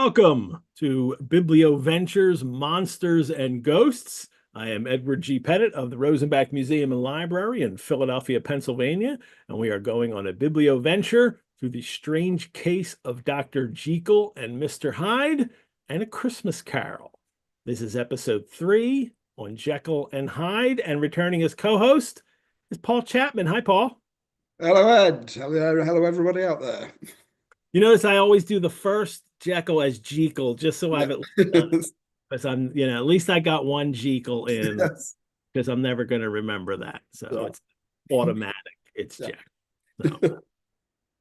Welcome to Biblioventures, Monsters and Ghosts. I am Edward G. Pettit of the Rosenbach Museum and Library in Philadelphia, Pennsylvania, and we are going on a biblioventure through the strange case of Dr. Jekyll and Mr. Hyde and A Christmas Carol. This is episode 3 on Jekyll and Hyde, and returning as co-host is Paul Chapman. Hi, Paul. Hello, Ed. Hello, everybody out there. You notice I always do the first Jekyll as Jekyll, just so I've at least done, because I'm, at least I got one Jekyll in, because I'm never going to remember that. So it's automatic. It's Jekyll.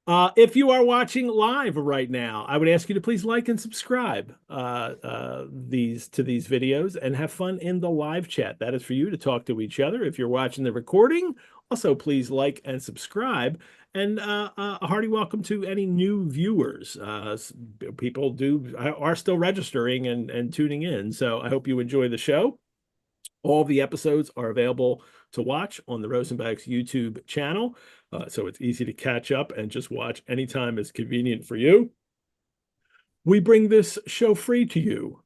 So, if you are watching live right now, I would ask you to please like and subscribe these videos and have fun in the live chat. That is for you to talk to each other. If you're watching the recording, also please like and subscribe. And a hearty welcome to any new viewers. People are still registering and tuning in. So I hope you enjoy the show. All the episodes are available to watch on the Rosenbach's YouTube channel. So it's easy to catch up and just watch anytime it's convenient for you. We bring this show free to you.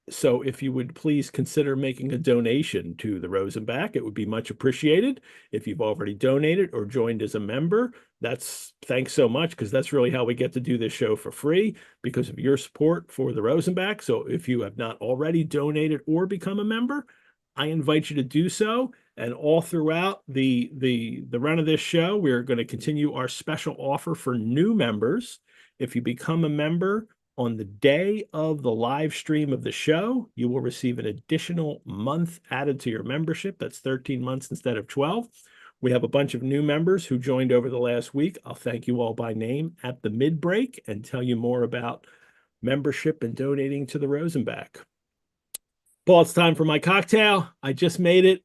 So if you would please consider making a donation to the Rosenbach, it would be much appreciated. If you've already donated or joined as a member, thanks so much, because that's really how we get to do this show for free, because of your support for the Rosenbach. So if you have not already donated or become a member, I invite you to do so. And all throughout the run of this show, we're going to continue our special offer for new members. If you become a member on the day of the live stream of the show, you will receive an additional month added to your membership. That's 13 months instead of 12. We have a bunch of new members who joined over the last week. I'll thank you all by name at the mid-break and tell you more about membership and donating to the Rosenbach. Paul, it's time for my cocktail. I just made it.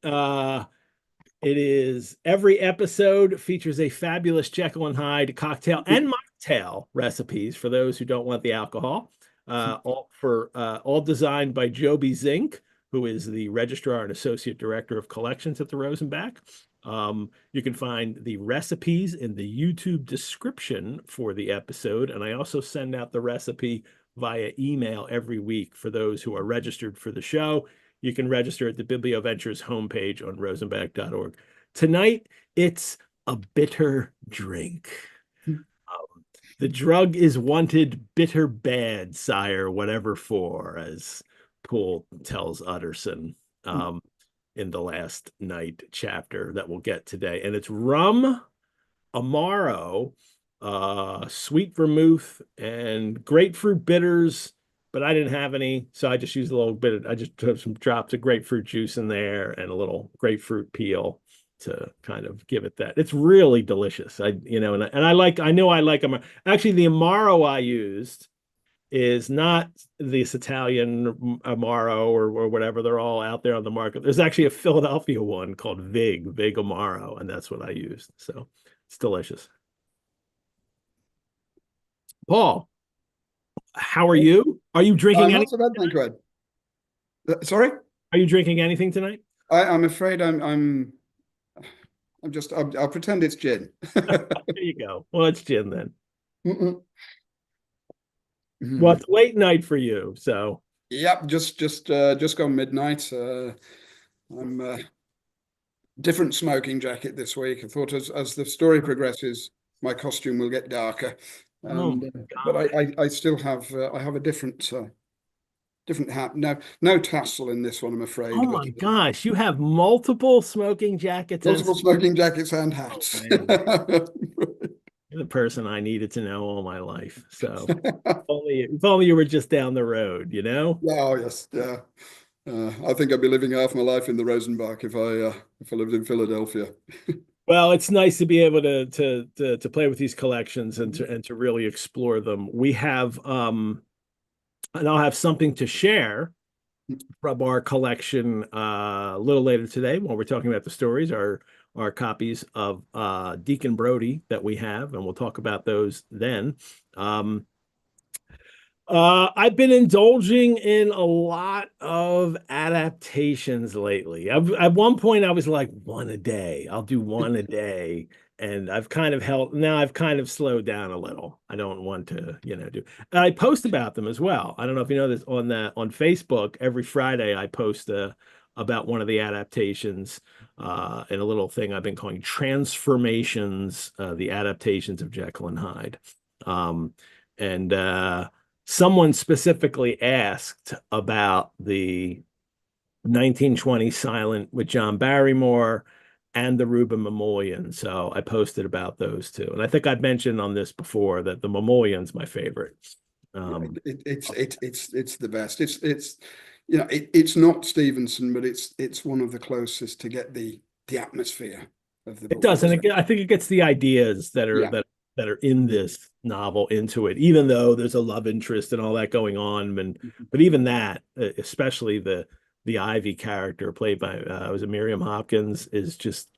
It is every episode features a fabulous Jekyll and Hyde cocktail and mocktail recipes for those who don't want the alcohol. All designed by Joby Zink, who is the registrar and associate director of collections at the Rosenbach. You can find the recipes in the YouTube description for the episode, and I also send out the recipe via email every week for those who are registered for the show. You can register at the Biblioventures homepage on rosenbach.org. Tonight, it's a bitter drink. The drug is wanted bitter bad, sire, whatever for, as Poole tells Utterson in the last night chapter that we'll get today. And it's rum, Amaro, sweet vermouth, and grapefruit bitters, but I didn't have any, so I just used a little bit. I just put some drops of grapefruit juice in there and a little grapefruit peel to kind of give it that. It's really delicious. I know I like them. Actually, the Amaro I used is not this Italian Amaro or whatever. They're all out there on the market. There's actually a Philadelphia one called Vig Amaro, and that's what I used. So it's delicious. Paul, how are you? Are you drinking anything? Not so bad, thank you, Ed. Sorry? Are you drinking anything tonight? I'm afraid I'll pretend it's gin. There you go. Well, it's gin then. Mm-mm. Well, it's late night for you, so. Yep, just gone midnight. I'm different smoking jacket this week. I thought as the story progresses, my costume will get darker. But I still have I have a different hat. No tassel in this one, I'm afraid. Oh my gosh, you have multiple smoking jackets. Multiple smoking jackets and hats. Oh, you're the person I needed to know all my life. So if only you were just down the road, Oh yes, yeah. I think I'd be living half my life in the Rosenbach if I lived in Philadelphia. Well, it's nice to be able to play with these collections and to really explore them. We have and I'll have something to share from our collection a little later today when we're talking about the stories, our copies of Deacon Brody that we have, and we'll talk about those then. I've been indulging in a lot of adaptations lately. At one point, I was like, one a day. I'll do one a day. and I've kind of slowed down a little. I don't want to, do. And I post about them as well. I don't know if you know this on Facebook. Every Friday I post about one of the adaptations in a little thing I've been calling Transformations, the adaptations of Jekyll and Hyde. And someone specifically asked about the 1920 Silent with John Barrymore and the Reuben Mamoulian. So I posted about those two. And I think I've mentioned on this before that the Mamoulian's my favorite. It's the best. It's not Stevenson, but it's one of the closest to get the atmosphere of the book. It does, and I think it gets the ideas that are in this novel into it, even though there's a love interest and all that going on. But even that, especially the Ivy character played by was it Miriam Hopkins, is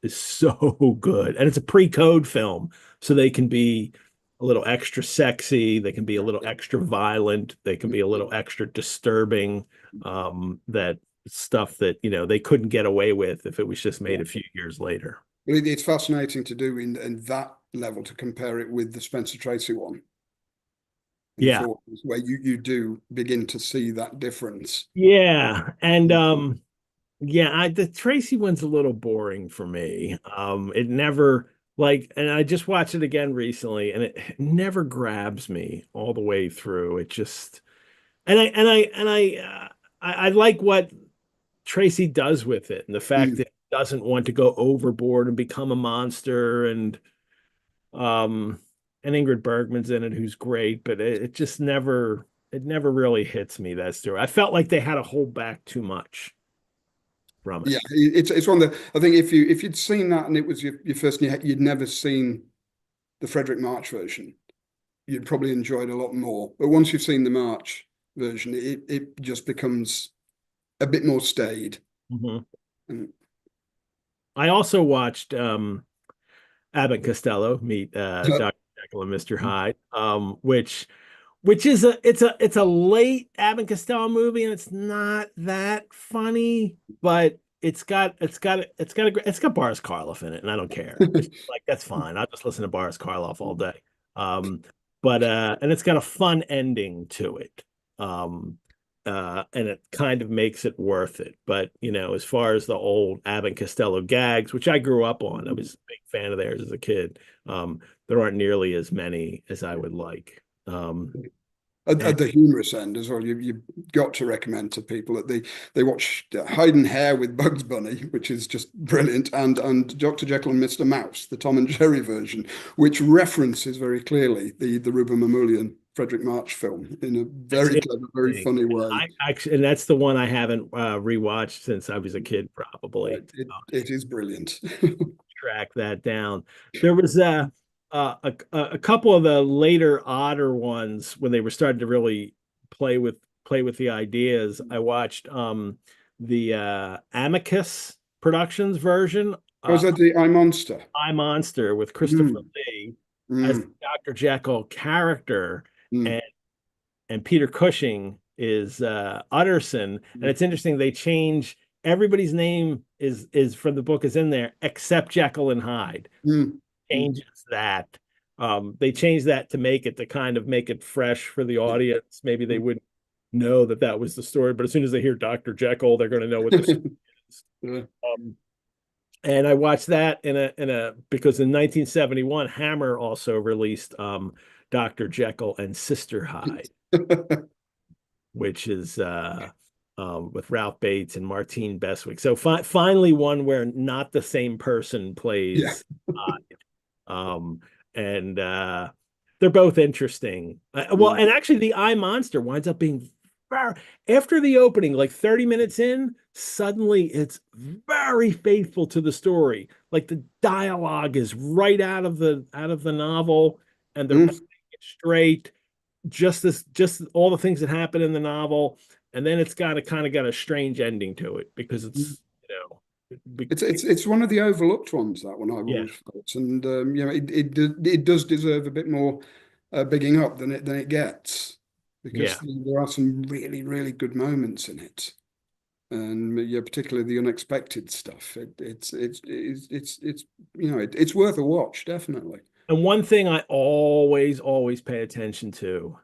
so good. And it's a pre-code film, so they can be a little extra sexy, they can be a little extra violent, they can be a little extra disturbing, that stuff that they couldn't get away with if it was just made a few years later. It's fascinating to do in that level, to compare it with the Spencer Tracy one. Yeah, where you do begin to see that difference. Yeah, and the Tracy one's a little boring for me. It never and I just watched it again recently, and it never grabs me all the way through. It just, I like what Tracy does with it, and the fact that it doesn't want to go overboard and become a monster, and Ingrid Bergman's in it, who's great, but it just never really hits me, that story. I felt like they had to hold back too much from it. Yeah, it's one that I think if you'd seen that and it was your first, and you'd never seen the Frederick March version, you'd probably enjoy it a lot more. But once you've seen the March version, it just becomes a bit more staid. Mm-hmm. I also watched Abbott and Costello meet Dr. Jekyll and Mr. Hyde, which is it's a late Abbott and Costello movie, and it's not that funny, but it's got Boris Karloff in it, and I don't care. Like, that's fine. I'll just listen to Boris Karloff all day. But and it's got a fun ending to it. And it kind of makes it worth it. But as far as the old Abbott and Costello gags, which I grew up on, I was a big fan of theirs as a kid. There aren't nearly as many as I would like. At the humorous end as well, you've got to recommend to people that they watch Hyde and Hare with Bugs Bunny, which is just brilliant, and Dr. Jekyll and Mr. Mouse, the Tom and Jerry version, which references very clearly the Reuben Mamoulian Frederick March film in a very clever, very funny way. And that's the one I haven't rewatched since I was a kid, probably. It is brilliant. Track that down. There was a couple of the later odder ones when they were starting to really play with the ideas. I watched the Amicus Productions version. Was that the I Monster? I Monster with Christopher Lee as the Dr. Jekyll character, and Peter Cushing is Utterson. And it's interesting, they change everybody's name is from the book is in there except Jekyll and Hyde. Changes that. They changed that to make it fresh for the audience. Maybe they wouldn't know that was the story, but as soon as they hear Dr. Jekyll, they're going to know what the story is. And I watched that because in 1971, Hammer also released Dr. Jekyll and Sister Hyde, which is with Ralph Bates and Martine Beswick. So finally one where not the same person plays Hyde. And they're both interesting. And actually the I Monster winds up being after the opening, like 30 minutes in, suddenly it's very faithful to the story. Like, the dialogue is right out of the novel, and they're playing it straight, just all the things that happen in the novel, and then it's got a strange ending to it because it's it's one of the overlooked ones, that one, I've always felt, and it does deserve a bit more bigging up than it gets, because there are some really, really good moments in it. and particularly the unexpected stuff. It's it's worth a watch, definitely. And one thing I always pay attention to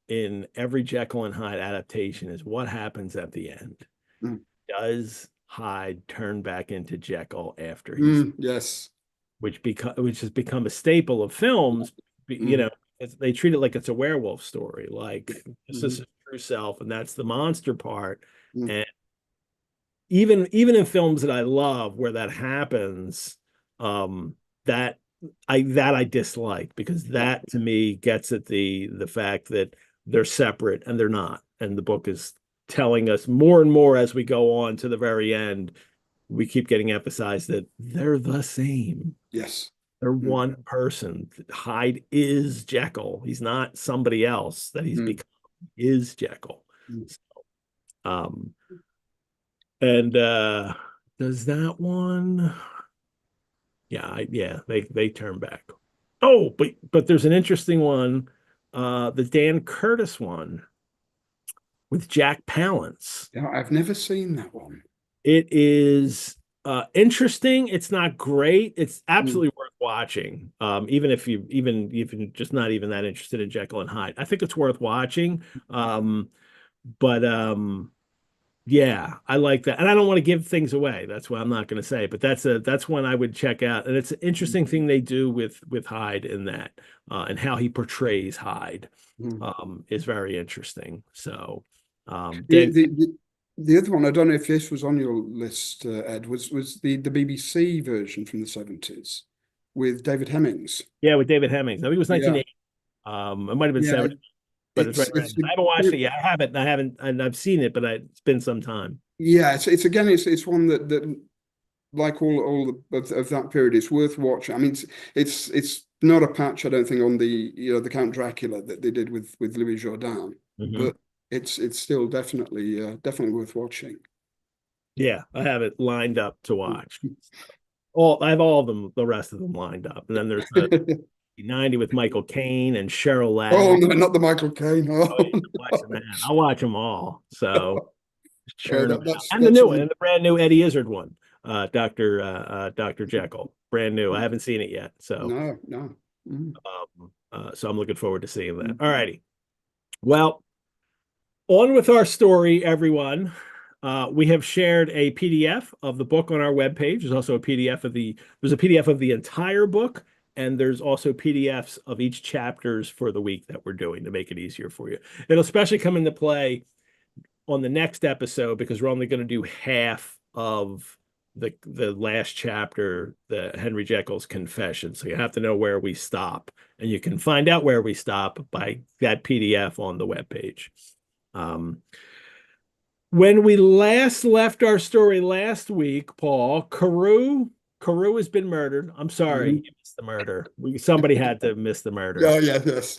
in every Jekyll and Hyde adaptation is what happens at the end. Mm. Does Hyde turn back into Jekyll after he's yes, which has become a staple of films, you know, they treat it like it's a werewolf story, like this is his true self and that's the monster part. And even in films that I love where that happens, that I dislike, because that to me gets at the fact that they're separate and they're not. And the book is telling us more and more as we go on to the very end. We keep getting emphasized that they're the same. Yes. They're one person. Hyde is Jekyll. He's not somebody else that he's become. He is Jekyll. So, and does that one? Yeah, they turn back. Oh, but there's an interesting one, the Dan Curtis one with Jack Palance. Yeah, I've never seen that one. It is interesting. It's not great. It's absolutely worth watching. Even if you're just not even that interested in Jekyll and Hyde. I think it's worth watching. But yeah, I like that. And I don't want to give things away. That's why I'm not going to say, but that's one I would check out. And it's an interesting thing they do with Hyde in that, and how he portrays Hyde is very interesting. So the other one, I don't know if this was on your list, Ed, was the BBC version from the 70s with David Hemmings. Yeah, with David Hemmings. I think it was 1980. It might have been 70, but it's right around. I haven't watched it yet. I haven't, and I've seen it, but it's been some time. Yeah, it's one that like all of that period, it's worth watching. I mean, it's not a patch, I don't think, on the Count Dracula that they did with Louis Jourdan, but it's still definitely worth watching. Yeah, I have it lined up to watch. I have all of them, the rest of them lined up, and then there's the 90 with Michael Caine and Cheryl Ladd. Oh no, not the Michael Caine. I'll watch them all. So sure, and the new one, and the brand new Eddie Izzard one, Dr. Jekyll, brand new. I haven't seen it yet, so no. So I'm looking forward to seeing that. All righty. Well, on with our story, everyone. We have shared a PDF of the book on our webpage. There's also a PDF of the entire book, and there's also PDFs of each chapters for the week that we're doing to make it easier for you. It'll especially come into play on the next episode because we're only going to do half of the last chapter, the Henry Jekyll's confession. So you have to know where we stop, and you can find out where we stop by that PDF on the webpage. When we last left our story last week, Paul, Carew has been murdered. I'm sorry, you missed the murder. Somebody had to miss the murder. Oh, yes.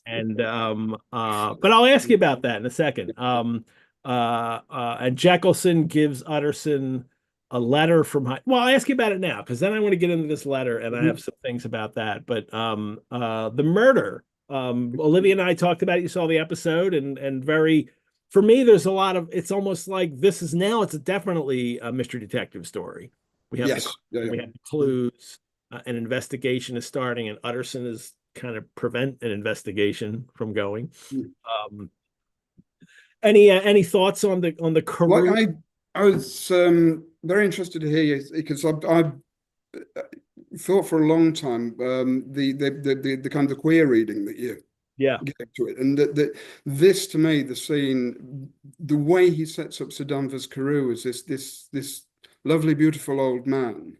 And but I'll ask you about that in a second. And Jekyllson gives Utterson a letter from Hyde. Well, I'll ask you about it now, because then I want to get into this letter, and I have some things about that. But the murder, Olivia and I talked about it. You saw the episode, and very. For me, there's a lot of, it's almost like it's definitely a mystery detective story. We have we have clues, an investigation is starting, and Utterson is kind of prevent an investigation from going. Any thoughts on the Carew? Well, I was very interested to hear you, because I thought for a long time the kind of queer reading that you get to it, and this to me, the scene, the way he sets up Sir Danvers Carew as this lovely, beautiful old man,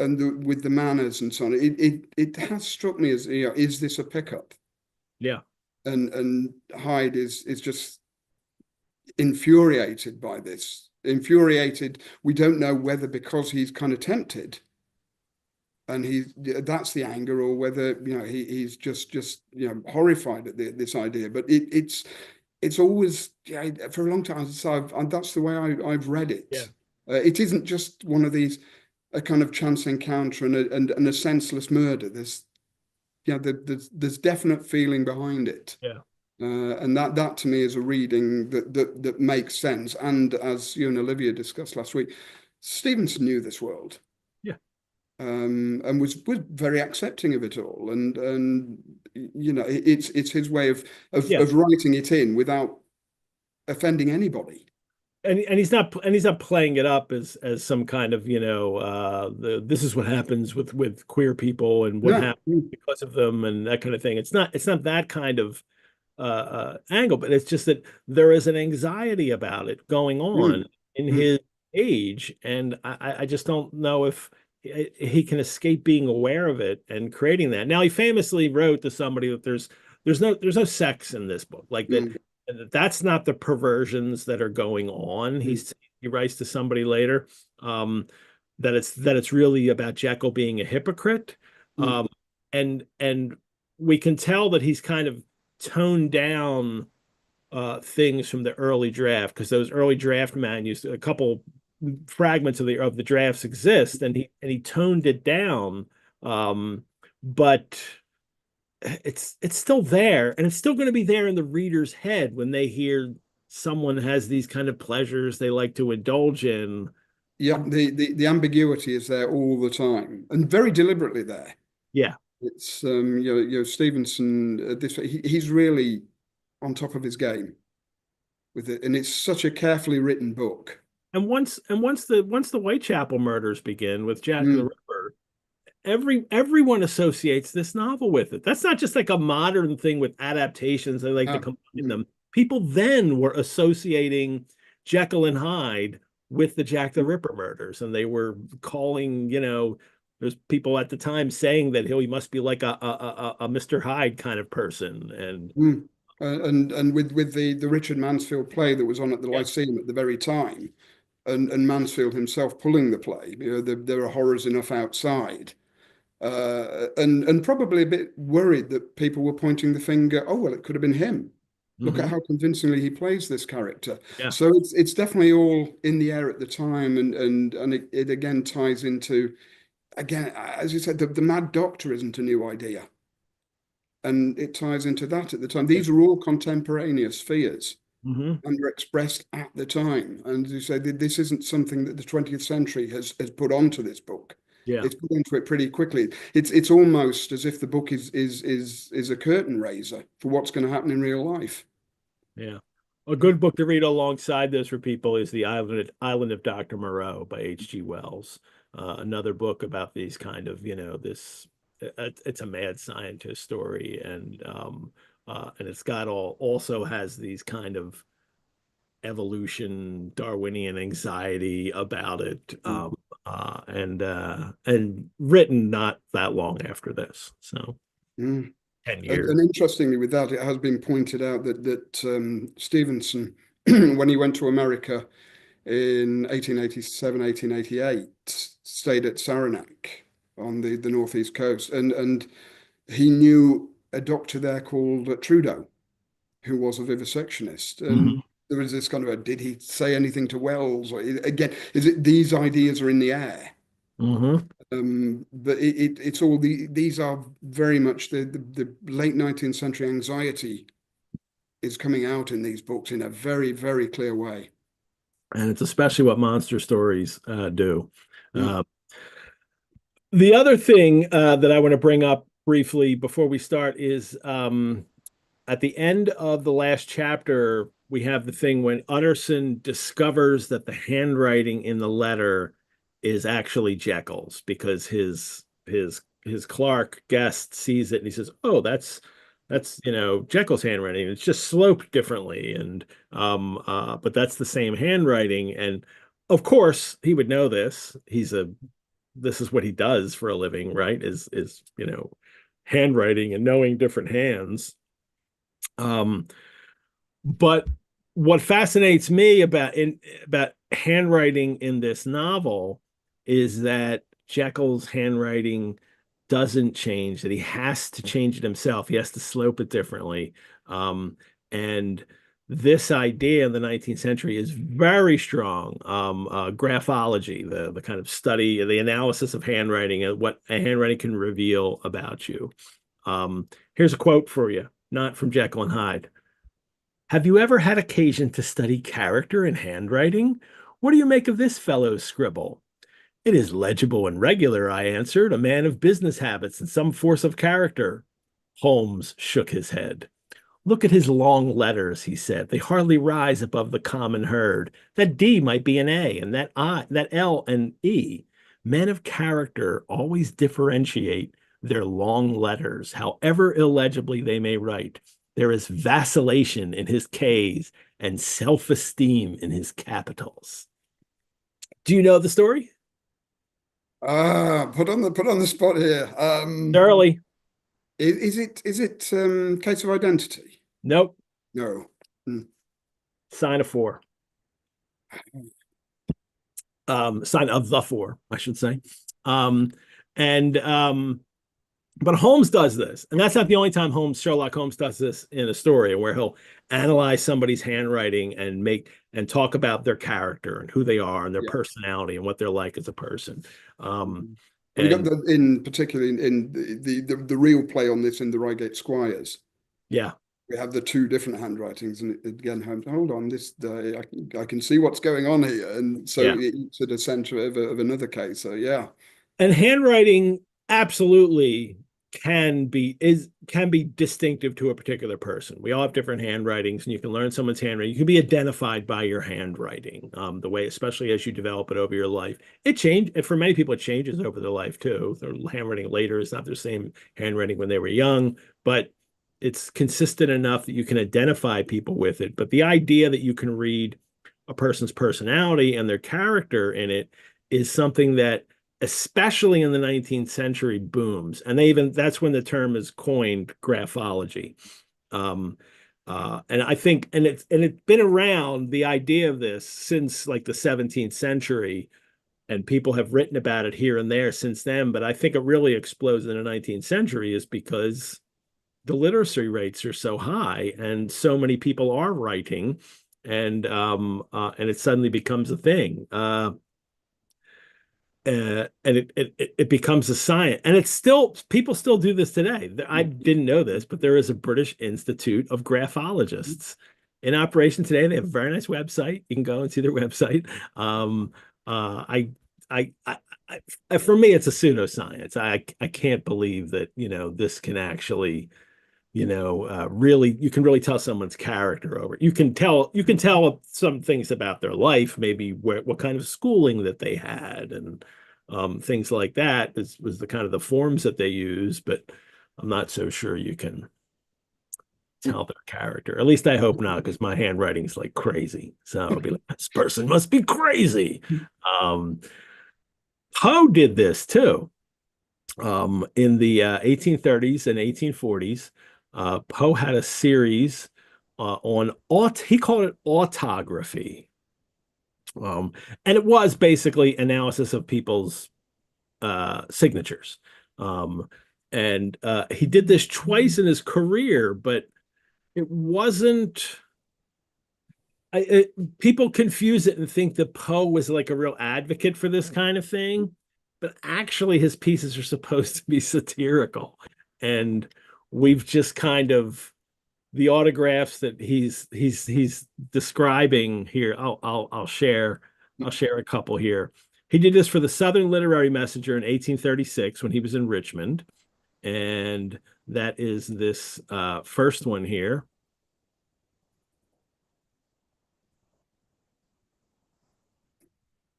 and with the manners and so on, it has struck me as, is this a pickup? Yeah, and Hyde is just infuriated by this. We don't know whether because he's kind of tempted, and that's the anger, or whether he's just horrified at this idea. But it's always, for a long time, that's the way I've read it. Yeah. It isn't just one of these, a kind of chance encounter and a senseless murder. There's definite feeling behind it. Yeah. And that to me is a reading that makes sense. And as you and Olivia discussed last week, Stevenson knew this world. Yeah. And was very accepting of it all, and you know, it's his way of writing it in without offending anybody. And he's not playing it up as some kind of, you know, this is what happens with queer people and what happens because of them and that kind of thing. It's not that kind of angle, but it's just that there is an anxiety about it going on in his age, and I just don't know if he can escape being aware of it and creating that. Now, he famously wrote to somebody that there's no sex in this book, like that. That's not the perversions that are going on. He writes to somebody later that it's really about Jekyll being a hypocrite, and we can tell that he's kind of toned down things from the early draft, because those early draft manuscripts, a couple fragments of the drafts exist, and he toned it down, but it's still there, and it's still going to be there in the reader's head when they hear someone has these kind of pleasures they like to indulge in. Yeah, the ambiguity is there all the time, and very deliberately there. Yeah, it's you know, Stevenson, he's really on top of his game with it, and it's such a carefully written book. And once the Whitechapel murders begin with Jack the Ripper, everyone associates this novel with it. That's not just like a modern thing with adaptations. They like to combine them. People then were associating Jekyll and Hyde with the Jack the Ripper murders, and they were calling, you know, there's people at the time saying that he must be like a Mr. Hyde kind of person, and with the Richard Mansfield play that was on at the Lyceum at the very time, and Mansfield himself pulling the play, you know, there are horrors enough outside. And probably a bit worried that people were pointing the finger. Oh, well, it could have been him. Look at how convincingly he plays this character. Yeah. So it's definitely all in the air at the time, and it again ties into, again, as you said, the Mad Doctor isn't a new idea, and it ties into that at the time. These are all contemporaneous fears. And were expressed at the time, and as you say, this isn't something that the 20th century has put onto this book. Yeah, it's put into it pretty quickly. It's almost as if the book is a curtain raiser for what's going to happen in real life. Yeah, a good book to read alongside this for people is The Island of Dr. Moreau by H.G. Wells. Another book about these kind of, you know, this it's a mad scientist story, and it's got also has these kind of evolution Darwinian anxiety about it, and written not that long after this, so 10 years. And interestingly, with that, it has been pointed out that Stevenson, when he went to America in 1887, 1888, stayed at Saranac on the northeast coast, and he knew a doctor there called Trudeau, who was a vivisectionist. And there was this kind of did he say anything to Wells? Or, again, is it these ideas are in the air? But it's all these are very much the late 19th century anxiety is coming out in these books in a very, very clear way. And it's especially what monster stories do. The other thing that I want to bring up briefly before we start is at the end of the last chapter, we have the thing when Utterson discovers that the handwriting in the letter is actually Jekyll's, because his clerk guest sees it and he says, "Oh, that's you know, Jekyll's handwriting. It's just sloped differently, and but that's the same handwriting." And of course, he would know this. This is what he does for a living, right? Is you know, handwriting and knowing different hands. But what fascinates me about handwriting in this novel is that Jekyll's handwriting doesn't change, that he has to change it himself. He has to slope it differently. And this idea in the 19th century is very strong. Graphology, the kind of study, the analysis of handwriting and what a handwriting can reveal about you. Here's a quote for you, not from Jekyll and Hyde. Have you ever had occasion to study character in handwriting? What do you make of this fellow's scribble? It is legible and regular, I answered, a man of business habits and some force of character. Holmes shook his head. Look at his long letters, he said. They hardly rise above the common herd. That D might be an A, and that L an E. Men of character always differentiate their long letters, however illegibly they may write. There is vacillation in his K's and self-esteem in his capitals. Do you know the story? Put on the spot here. Early. Is it Case of Identity? Nope. No. Sign of four. Sign of the four, I should say. But Holmes does this, and that's not the only time Sherlock Holmes does this in a story, where he'll analyze somebody's handwriting and talk about their character and who they are and their personality and what they're like as a person. We got particularly in the real play on this in the Reigate Squires. Yeah. We have the two different handwritings, and again, Holmes, hold on, I can see what's going on here, and so it's at the center of another case. So yeah, and handwriting absolutely can be distinctive to a particular person. We all have different handwritings, and you can learn someone's handwriting. You can be identified by your handwriting, the way, especially as you develop it over your life. It changed, and for many people, it changes over their life too. Their handwriting later is not the same handwriting when they were young, but it's consistent enough that you can identify people with it. But the idea that you can read a person's personality and their character in it is something that, especially in the 19th century, booms. And that's when the term is coined, graphology. And I think, and it's been around, the idea of this, since like the 17th century, and people have written about it here and there since then. But I think it really explodes in the 19th century is because the literacy rates are so high and so many people are writing, and it suddenly becomes a thing. And it becomes a science, and it's still, people still do this today. I didn't know this, but there is a British Institute of Graphologists in operation today. They have a very nice website. You can go and see their website. For me, it's a pseudoscience. I can't believe that, this can actually, really, you can really tell someone's character over it. You can tell some things about their life, maybe what kind of schooling that they had, and things like that was the kind of the forms that they use, but I'm not so sure you can tell their character. At least I hope not, because my handwriting's like crazy. So I'll be like, this person must be crazy. Poe did this too. In the 1830s and 1840s. Poe had a series on he called it autography. And it was basically analysis of people's signatures. And he did this twice in his career, but it wasn't. People confuse it and think that Poe was like a real advocate for this kind of thing, but actually his pieces are supposed to be satirical, and we've just kind of, the autographs that he's describing here. I'll share a couple here. He did this for the Southern Literary Messenger in 1836 when he was in Richmond, and that is this first one here.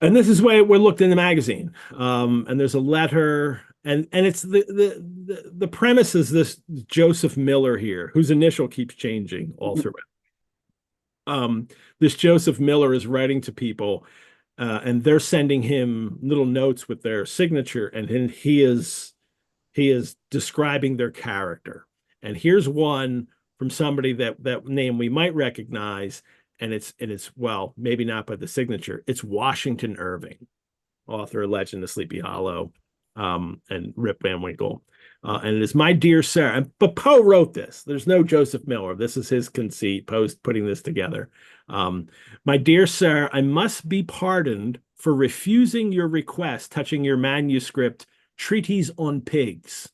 And this is where we're looked in the magazine. And there's a letter, and it's the premise is this Joseph Miller here, whose initial keeps changing all throughout. This Joseph Miller is writing to people, and they're sending him little notes with their signature, and then he is describing their character. And here's one from somebody that name we might recognize. And it's well, maybe not by the signature. It's Washington Irving, author of Legend of Sleepy Hollow, and Rip Van Winkle. And it is, my dear sir. But Poe wrote this. There's no Joseph Miller. This is his conceit. Poe's putting this together. My dear sir, I must be pardoned for refusing your request touching your manuscript Treatise on Pigs.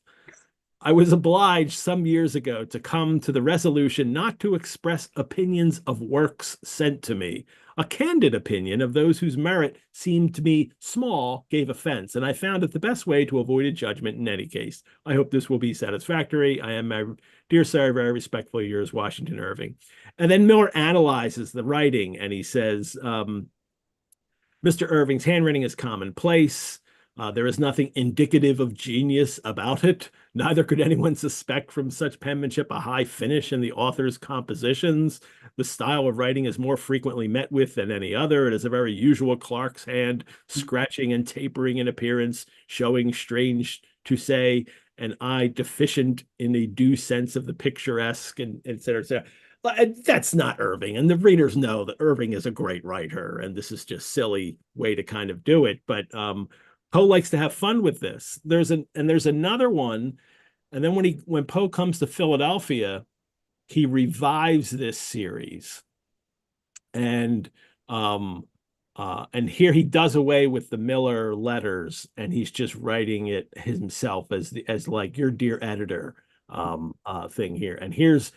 I was obliged some years ago to come to the resolution not to express opinions of works sent to me. A candid opinion of those whose merit seemed to me small gave offense, and I found it the best way to avoid a judgment in any case. I hope this will be satisfactory. I am, my dear sir, very respectfully yours, Washington Irving. And then Miller analyzes the writing, and he says, Mr. Irving's handwriting is commonplace. There is nothing indicative of genius about it. Neither could anyone suspect from such penmanship a high finish in the author's compositions. The style of writing is more frequently met with than any other. It is a very usual clerk's hand, scratching and tapering in appearance, showing, strange to say, an eye deficient in a due sense of the picturesque, and et cetera, et cetera. That's not Irving, and the readers know that Irving is a great writer, and this is just silly way to kind of do it. But Poe likes to have fun with this. There's another one, and then when Poe comes to Philadelphia, he revives this series, and here he does away with the Miller letters, and he's just writing it himself as like your dear editor thing here. And here's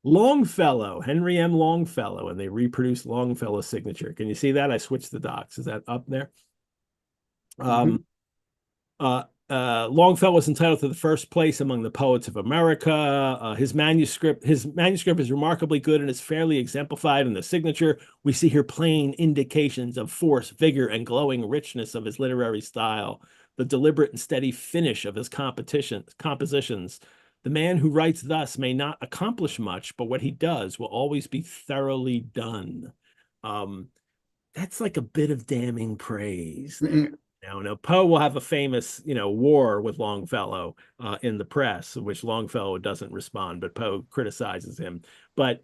Longfellow, Henry M. Longfellow, and they reproduce Longfellow's signature. Can you see that? I switched the docs. Is that up there? Longfellow was entitled to the first place among the poets of America. His manuscript is remarkably good and is fairly exemplified in the signature. We see here plain indications of force, vigor, and glowing richness of his literary style, the deliberate and steady finish of his compositions. The man who writes thus may not accomplish much, but what he does will always be thoroughly done. That's like a bit of damning praise there. Now, Poe will have a famous, war with Longfellow in the press, which Longfellow doesn't respond, but Poe criticizes him. But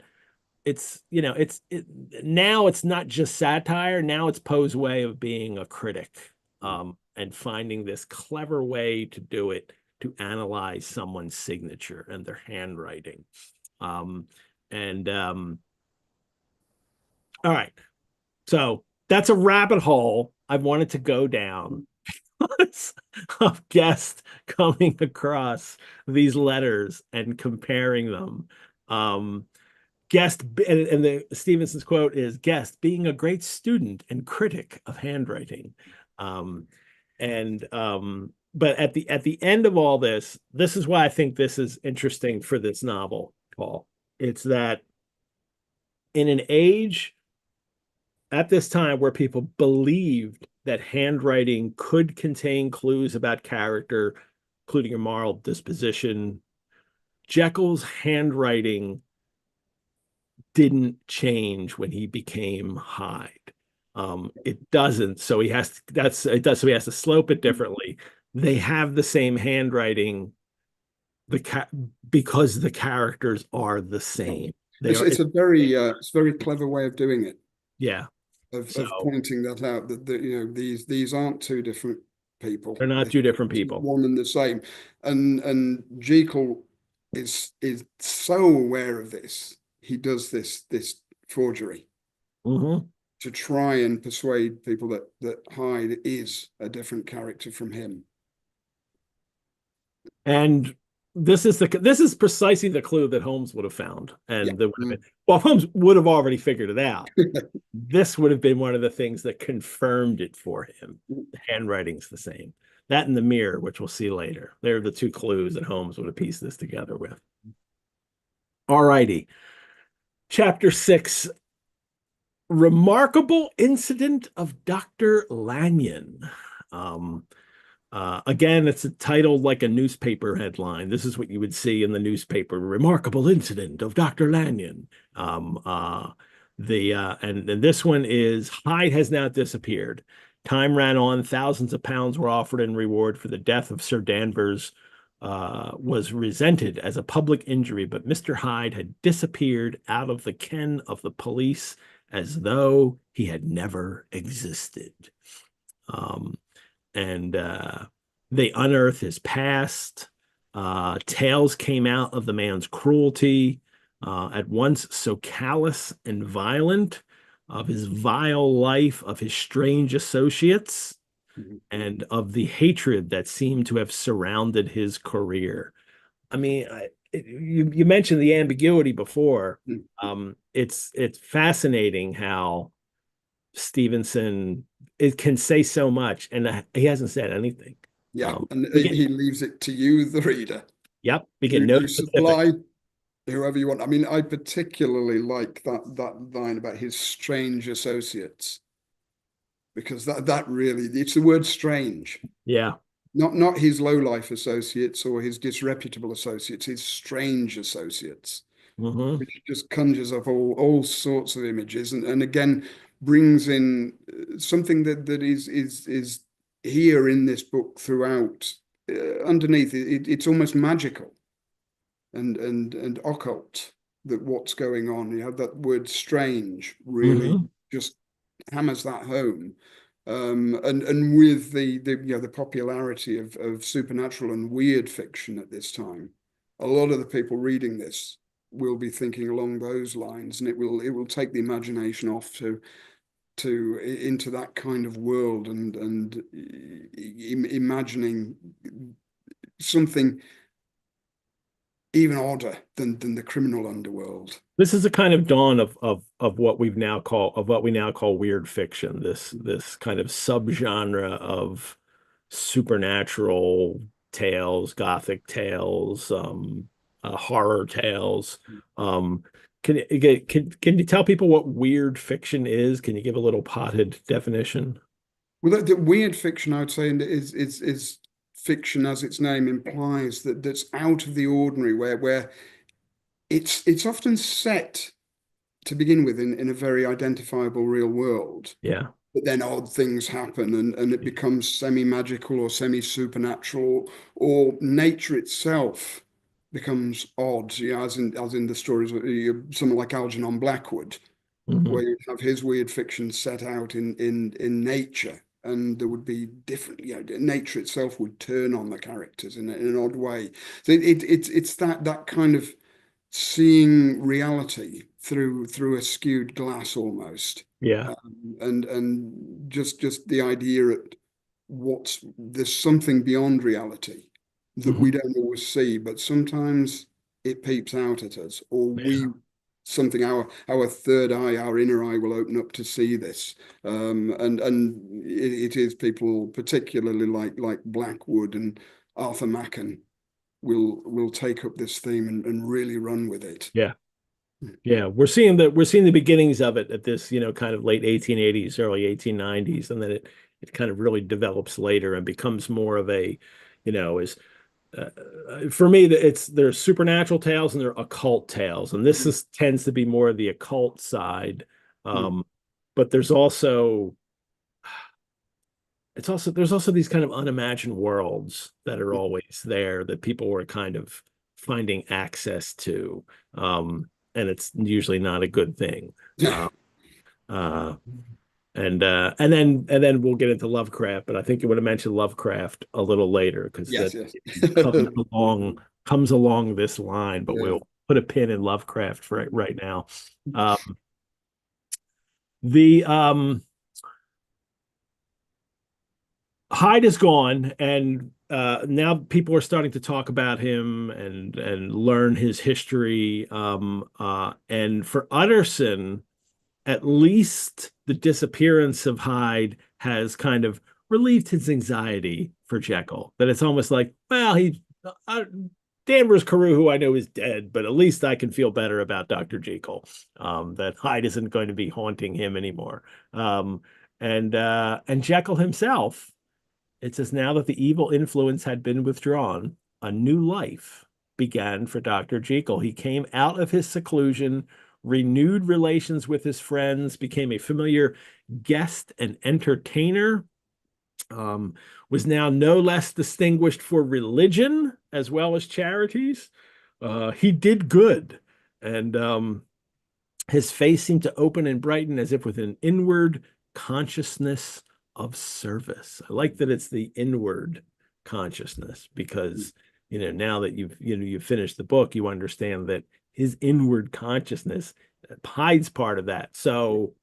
now it's not just satire. Now it's Poe's way of being a critic and finding this clever way to do it, to analyze someone's signature and their handwriting. All right. So that's a rabbit hole I've wanted to go down of Guest coming across these letters and comparing them. Guest, and Stevenson's quote is, Guest being a great student and critic of handwriting. But at the end of all this is why I think this is interesting for this novel, Paul. It's that in an age at this time where people believed that handwriting could contain clues about character, including a moral disposition, Jekyll's handwriting didn't change when he became Hyde. It doesn't, so he has to slope it differently. They have the same handwriting because the characters are the same. It's a very clever way of doing it. Yeah. Of pointing that out, that these aren't two different people. They're not two different people. One and the same. And Jekyll is so aware of this. He does this forgery to try and persuade people that Hyde is a different character from him. And this is precisely the clue that Holmes would have found, and Holmes would have already figured it out. This would have been one of the things that confirmed it for him. The handwriting's the same. That and the mirror, which we'll see later. They're the two clues that Holmes would have pieced this together with. All righty. Chapter 6, Remarkable Incident of Dr. Lanyon. Again, it's a title like a newspaper headline. This is what you would see in the newspaper: Remarkable Incident of Dr. Lanyon. And this one is, Hyde has now disappeared. Time ran on. Thousands of pounds were offered in reward for the death of Sir Danvers. Was resented as a public injury, but Mr. Hyde had disappeared out of the ken of the police as though he had never existed. They unearthed his past. Tales came out of the man's cruelty, at once so callous and violent, of his vile life, of his strange associates, and of the hatred that seemed to have surrounded his career. I mean, you mentioned the ambiguity before. It's fascinating how Stevenson can say so much, and he hasn't said anything. Yeah, and he leaves it to you, the reader. Yep, we get no You supply whoever you want. I mean, I particularly like that line about his strange associates, because that really, it's the word strange. Yeah. Not his low life associates or his disreputable associates, his strange associates, which just conjures up all sorts of images, and again brings in something that is here in this book throughout. Underneath it's almost magical and occult, that what's going on. You have that word strange really just hammers that home. And with the popularity of supernatural and weird fiction at this time, a lot of the people reading this will be thinking along those lines, and it will take the imagination off to into that kind of world, and imagining something even odder than the criminal underworld. This is a kind of dawn of what we now call weird fiction. This kind of subgenre of supernatural tales, gothic tales, horror tales. Can you tell people what weird fiction is? Can you give a little potted definition? Well, the weird fiction, I would say, is fiction, as its name implies, that's out of the ordinary, where it's often set to begin with in a very identifiable real world. Yeah. But then odd things happen, and it becomes semi-magical or semi-supernatural, or nature itself becomes odd, as in the stories of someone like Algernon Blackwood, where you have his weird fiction set out in nature, and there would be different, nature itself would turn on the characters in an odd way. So it's that kind of seeing reality through a skewed glass almost. Yeah. And just the idea that there's something beyond reality that we don't always see, but sometimes it peeps out at us, or something, our third eye, our inner eye will open up to see this. And it is people particularly like Blackwood and Arthur Machen will take up this theme and really run with it. Yeah. Yeah, we're seeing the beginnings of it at this, kind of late 1880s, early 1890s, and then it kind of really develops later and becomes more of a, is for me, there's supernatural tales and there are occult tales, and this tends to be more of the occult side. But there's also these kind of unimagined worlds that are always there that people were kind of finding access to. And it's usually not a good thing. And then we'll get into Lovecraft, but I think you would have mentioned Lovecraft a little later, because yes. comes along this line, but we'll put a pin in Lovecraft for right now. Hyde is gone, and now people are starting to talk about him and learn his history. And for Utterson, at least the disappearance of Hyde has kind of relieved his anxiety for Jekyll. That it's almost like, well, Danvers Carew, who I know is dead, but at least I can feel better about Dr. Jekyll. That Hyde isn't going to be haunting him anymore. And Jekyll himself. It says, now that the evil influence had been withdrawn, a new life began for Dr. Jekyll. He came out of his seclusion, renewed relations with his friends, became a familiar guest and entertainer, was now no less distinguished for religion as well as charities. He did good, and his face seemed to open and brighten as if with an inward consciousness of service. I like that it's the inward consciousness, because now that you've finished the book, you understand that his inward consciousness Hyde's part of that. So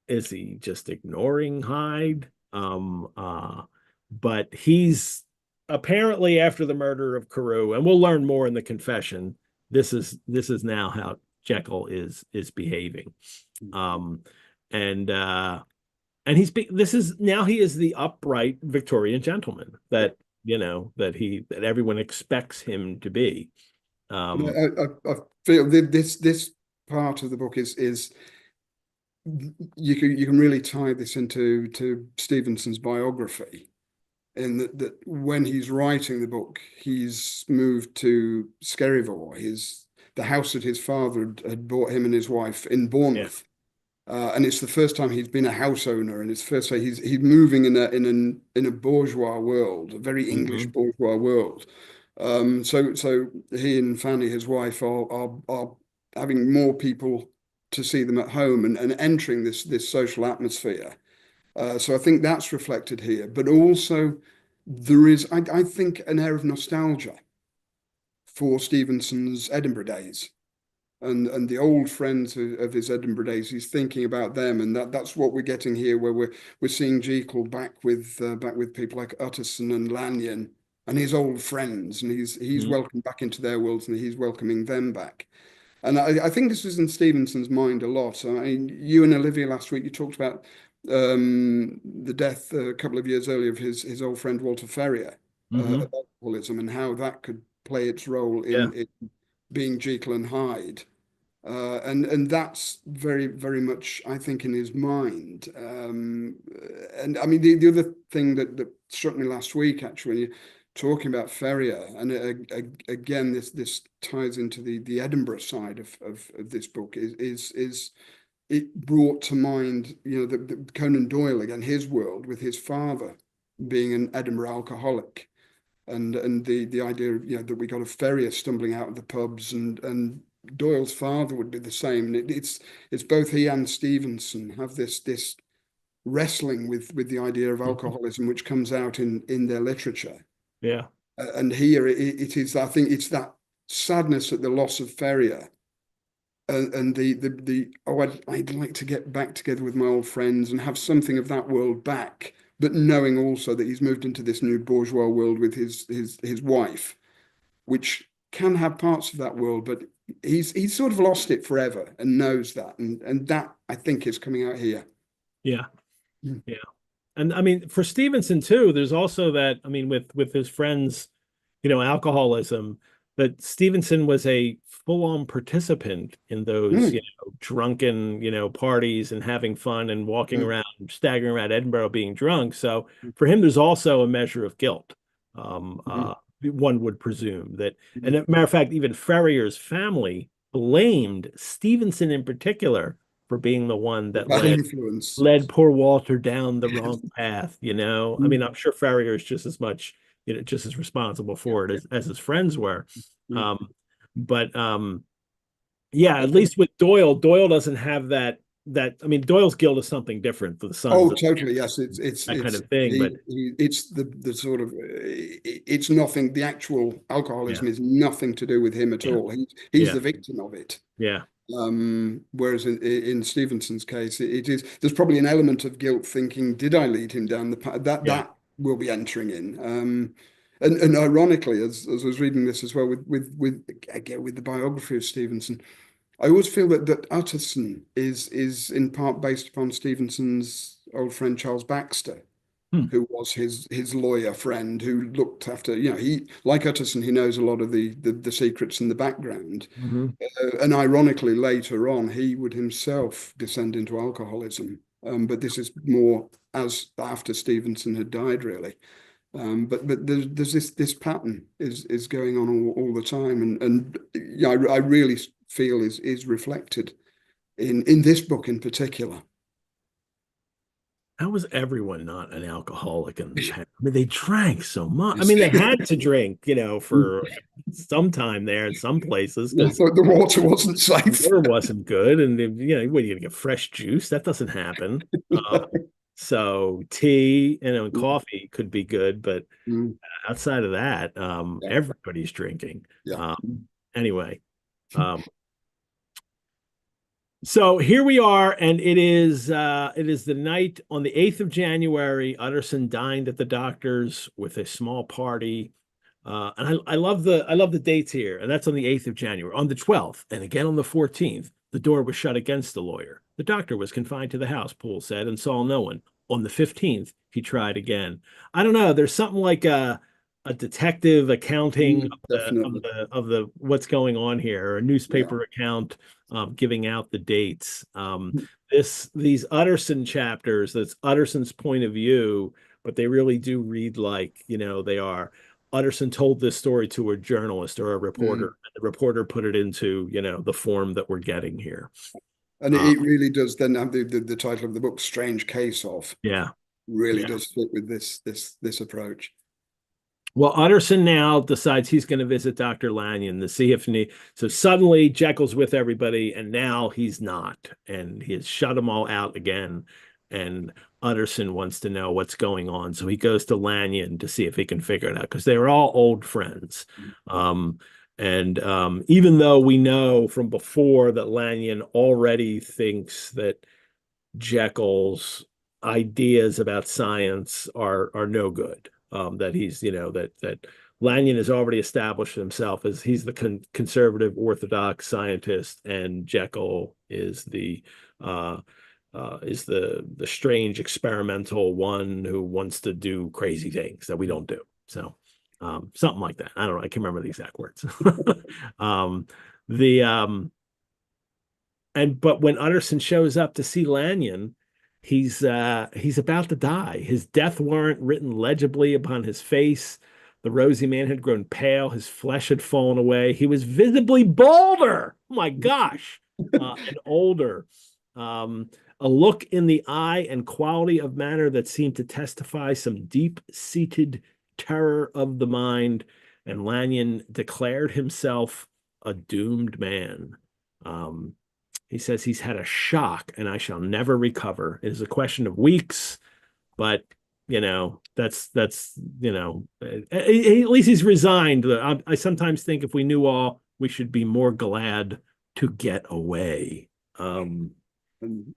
is he just ignoring Hyde? But he's apparently after the murder of Carew, and we'll learn more in the confession, this is now how Jekyll is behaving. And this is now he is the upright Victorian gentleman that that everyone expects him to be. I feel this part of the book is you can really tie this into Stevenson's biography, in that when he's writing the book, he's moved to Skerryvore, the house that his father had bought him and his wife in Bournemouth. And it's the first time he's been a house owner, and it's first time he's moving in a bourgeois world, a very English bourgeois world. So he and Fanny, his wife, are having more people to see them at home and entering this social atmosphere. So I think that's reflected here, but also there is, I think, an air of nostalgia for Stevenson's Edinburgh days. And the old friends of his Edinburgh days, he's thinking about them, and that's what we're getting here, where we're seeing Jekyll back with people like Utterson and Lanyon and his old friends, and he's welcomed back into their worlds, and he's welcoming them back. And I think this was in Stevenson's mind a lot. I mean, you and Olivia last week, you talked about the death a couple of years earlier of his old friend Walter Ferrier, of alcoholism, and how that could play its role in being Jekyll and Hyde. And that's very, very much, I think, in his mind. And I mean, the other thing that struck me last week, actually, when you're talking about Ferrier, and again, this ties into the Edinburgh side of this book, is it brought to mind, the Conan Doyle again, his world with his father being an Edinburgh alcoholic. And the idea, that we got a Ferrier stumbling out of the pubs, and Doyle's father would be the same. It's both he and Stevenson have this wrestling with the idea of alcoholism, which comes out in their literature. Yeah. And here it is, I think it's that sadness at the loss of Ferrier, and I'd like to get back together with my old friends and have something of that world back, but knowing also that he's moved into this new bourgeois world with his wife, which can have parts of that world, but he's sort of lost it forever and knows that, and that, I think, is coming out here. Yeah. Yeah. And I mean, for Stevenson too, there's also that, I mean, with his friends, alcoholism, that Stevenson was a full-on participant in those, drunken, parties and having fun and walking around, staggering around Edinburgh being drunk. So for him, there's also a measure of guilt. One would presume that, and as a matter of fact, even Ferrier's family blamed Stevenson in particular for being the one that led poor Walter down the wrong path. I mean, I'm sure Ferrier is just as much, just as responsible for it as his friends were. But at least with Doyle doesn't have that. I mean, Doyle's guilt is something different for the sons. Oh, totally. Yes, it's that kind of thing. But it's the sort of, it's nothing. The actual alcoholism is nothing to do with him at all. He's the victim of it. Yeah. Whereas in Stevenson's case, it is, there's probably an element of guilt, thinking, did I lead him down the path? That will be entering in. And ironically, as I was reading this as well, with the biography of Stevenson, I always feel that Utterson is in part based upon Stevenson's old friend Charles Baxter, who was his lawyer friend, who looked after, he, like Utterson, he knows a lot of the secrets in the background. And ironically, later on, he would himself descend into alcoholism. But this is more as after Stevenson had died, really. But there's this pattern is going on all the time, and I really feel is reflected in this book in particular. How was everyone not an alcoholic in the past? I mean, they drank so much. I mean, they had to drink, for some time there in some places. I thought the water wasn't safe. The water wasn't good, and what are you gonna get fresh juice? That doesn't happen. So tea and coffee could be good, but outside of that, everybody's drinking. Anyway, So here we are, and it is the night on the 8th of January. Utterson dined at the doctor's with a small party. And I love the dates here. And that's on the 8th of January. On the 12th, and again on the 14th, the door was shut against the lawyer. The doctor was confined to the house, Poole said, and saw no one. On the 15th, he tried again. I don't know. There's something like a detective accounting Definitely. of the what's going on here, or a Yeah. newspaper account giving out the dates. These Utterson chapters, that's Utterson's point of view, but they really do read like, they are. Utterson told this story to a journalist or a reporter. Mm. And the reporter put it into, the form that we're getting here. And Uh, it really does then have the title of the book, Strange Case of, yeah, really yeah. does fit with this approach. Well, Utterson now decides he's going to visit Dr. Lanyon to see if so suddenly Jekyll's with everybody, and now he's not, and he has shut them all out again. And Utterson wants to know what's going on, so he goes to Lanyon to see if he can figure it out because they were all old friends. And even though we know from before that Lanyon already thinks that Jekyll's ideas about science are no good. That he's, that Lanyon has already established himself as he's the conservative orthodox scientist, and Jekyll is the strange experimental one who wants to do crazy things that we don't do. So something like that. I don't know. I can't remember the exact words. The And but when Utterson shows up to see Lanyon, he's about to die. His death warrant written legibly upon his face. The rosy man had grown pale. His flesh had fallen away. He was visibly bolder. Oh my gosh, and older. A look in the eye and quality of manner that seemed to testify some deep-seated terror of the mind. And Lanyon declared himself a doomed man. Um, he says he's had a shock and I shall never recover. It is a question of weeks, but that's at least he's resigned. I sometimes think if we knew all, we should be more glad to get away. And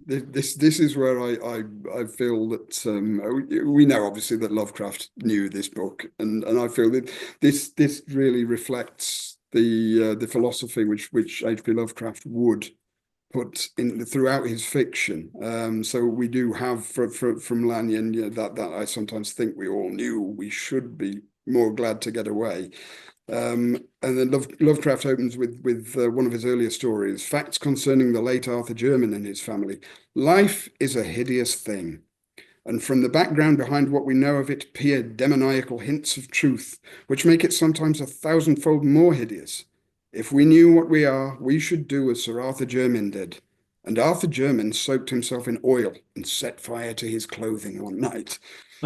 this is where I feel that we know obviously that Lovecraft knew this book, and I feel that this really reflects the philosophy which H.P. Lovecraft would put in throughout his fiction. So we do have from Lanyon, that I sometimes think we all knew we should be more glad to get away. And then Lovecraft opens with one of his earlier stories, facts concerning the late Arthur Jermyn and his family. Life is a hideous thing, and from the background behind what we know of it peer demoniacal hints of truth, which make it sometimes a thousandfold more hideous. If we knew what we are, we should do as Sir Arthur Jermyn did. And Arthur Jermyn soaked himself in oil and set fire to his clothing one night.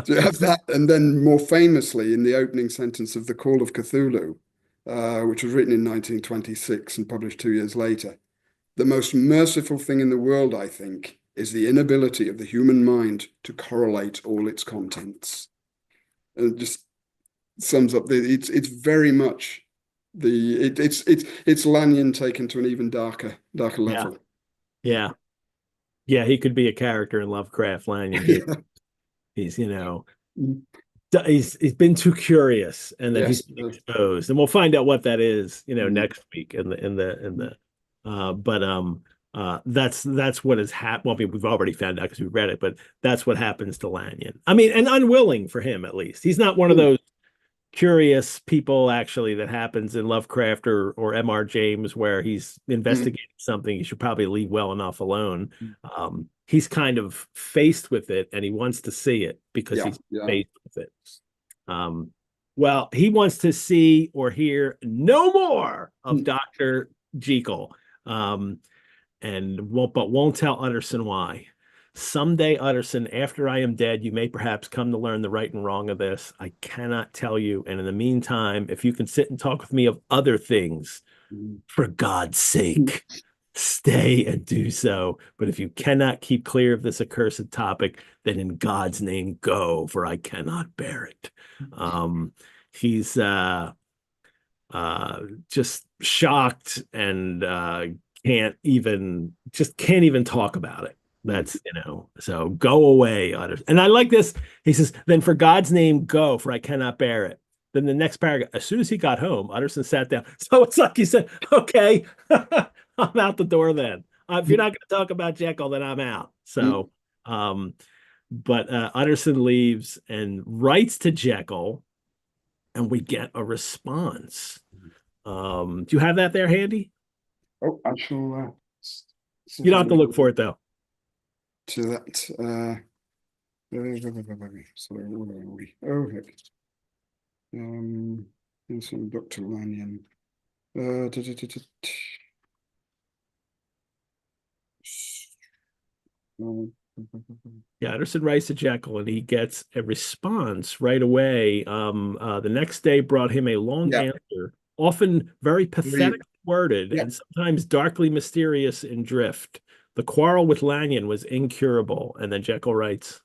So you have that, and then more famously in the opening sentence of The Call of Cthulhu, which was written in 1926 and published 2 years later. The most merciful thing in the world, I think, is the inability of the human mind to correlate all its contents. And it just sums up it's very much it's Lanyon taken to an even darker Yeah, level. yeah, yeah. He could be a character in Lovecraft, Lanyon. Yeah. He's he's been too curious, and then he's Yes. been exposed, and we'll find out what that is, Mm. next week in the but that's what has happened. Well, I mean, we've already found out because we read it, but that's what happens to Lanyon. I mean, and unwilling for him, at least. He's not one of Mm. those curious people actually that happens in Lovecraft or M.R. James where he's Mm. investigating something he should probably leave well enough alone. He's kind of faced with it and he wants to see it because Yeah. he's Yeah. faced with it. Well, he wants to see or hear no more of Mm. Dr. Jekyll, and won't tell Utterson why. Someday, Utterson, after I am dead, you may perhaps come to learn the right and wrong of this. I cannot tell you. And in the meantime, if you can sit and talk with me of other things, Mm. for God's sake, stay and do so. But if you cannot keep clear of this accursed topic, then in God's name, go, for I cannot bear it. He's just shocked and can't even talk about it. That's, so go away, Utterson. And I like this. He says, then for God's name, go, for I cannot bear it. Then the next paragraph, as soon as he got home, Utterson sat down. So it's like he said, okay, I'm out the door then. If you're not going to talk about Jekyll, then I'm out. So, but Utterson leaves and writes to Jekyll, and we get a response. Do you have that there handy? Oh, I shall. You don't have to look for it though. To that. Sorry, where are we? Oh, heck. Here's some Dr. Lanyon. Yeah, Utterson writes to Jekyll and he gets a response right away. The next day brought him a long answer, often very pathetic worded and sometimes darkly mysterious in drift. The quarrel with Lanyon was incurable. And then Jekyll writes,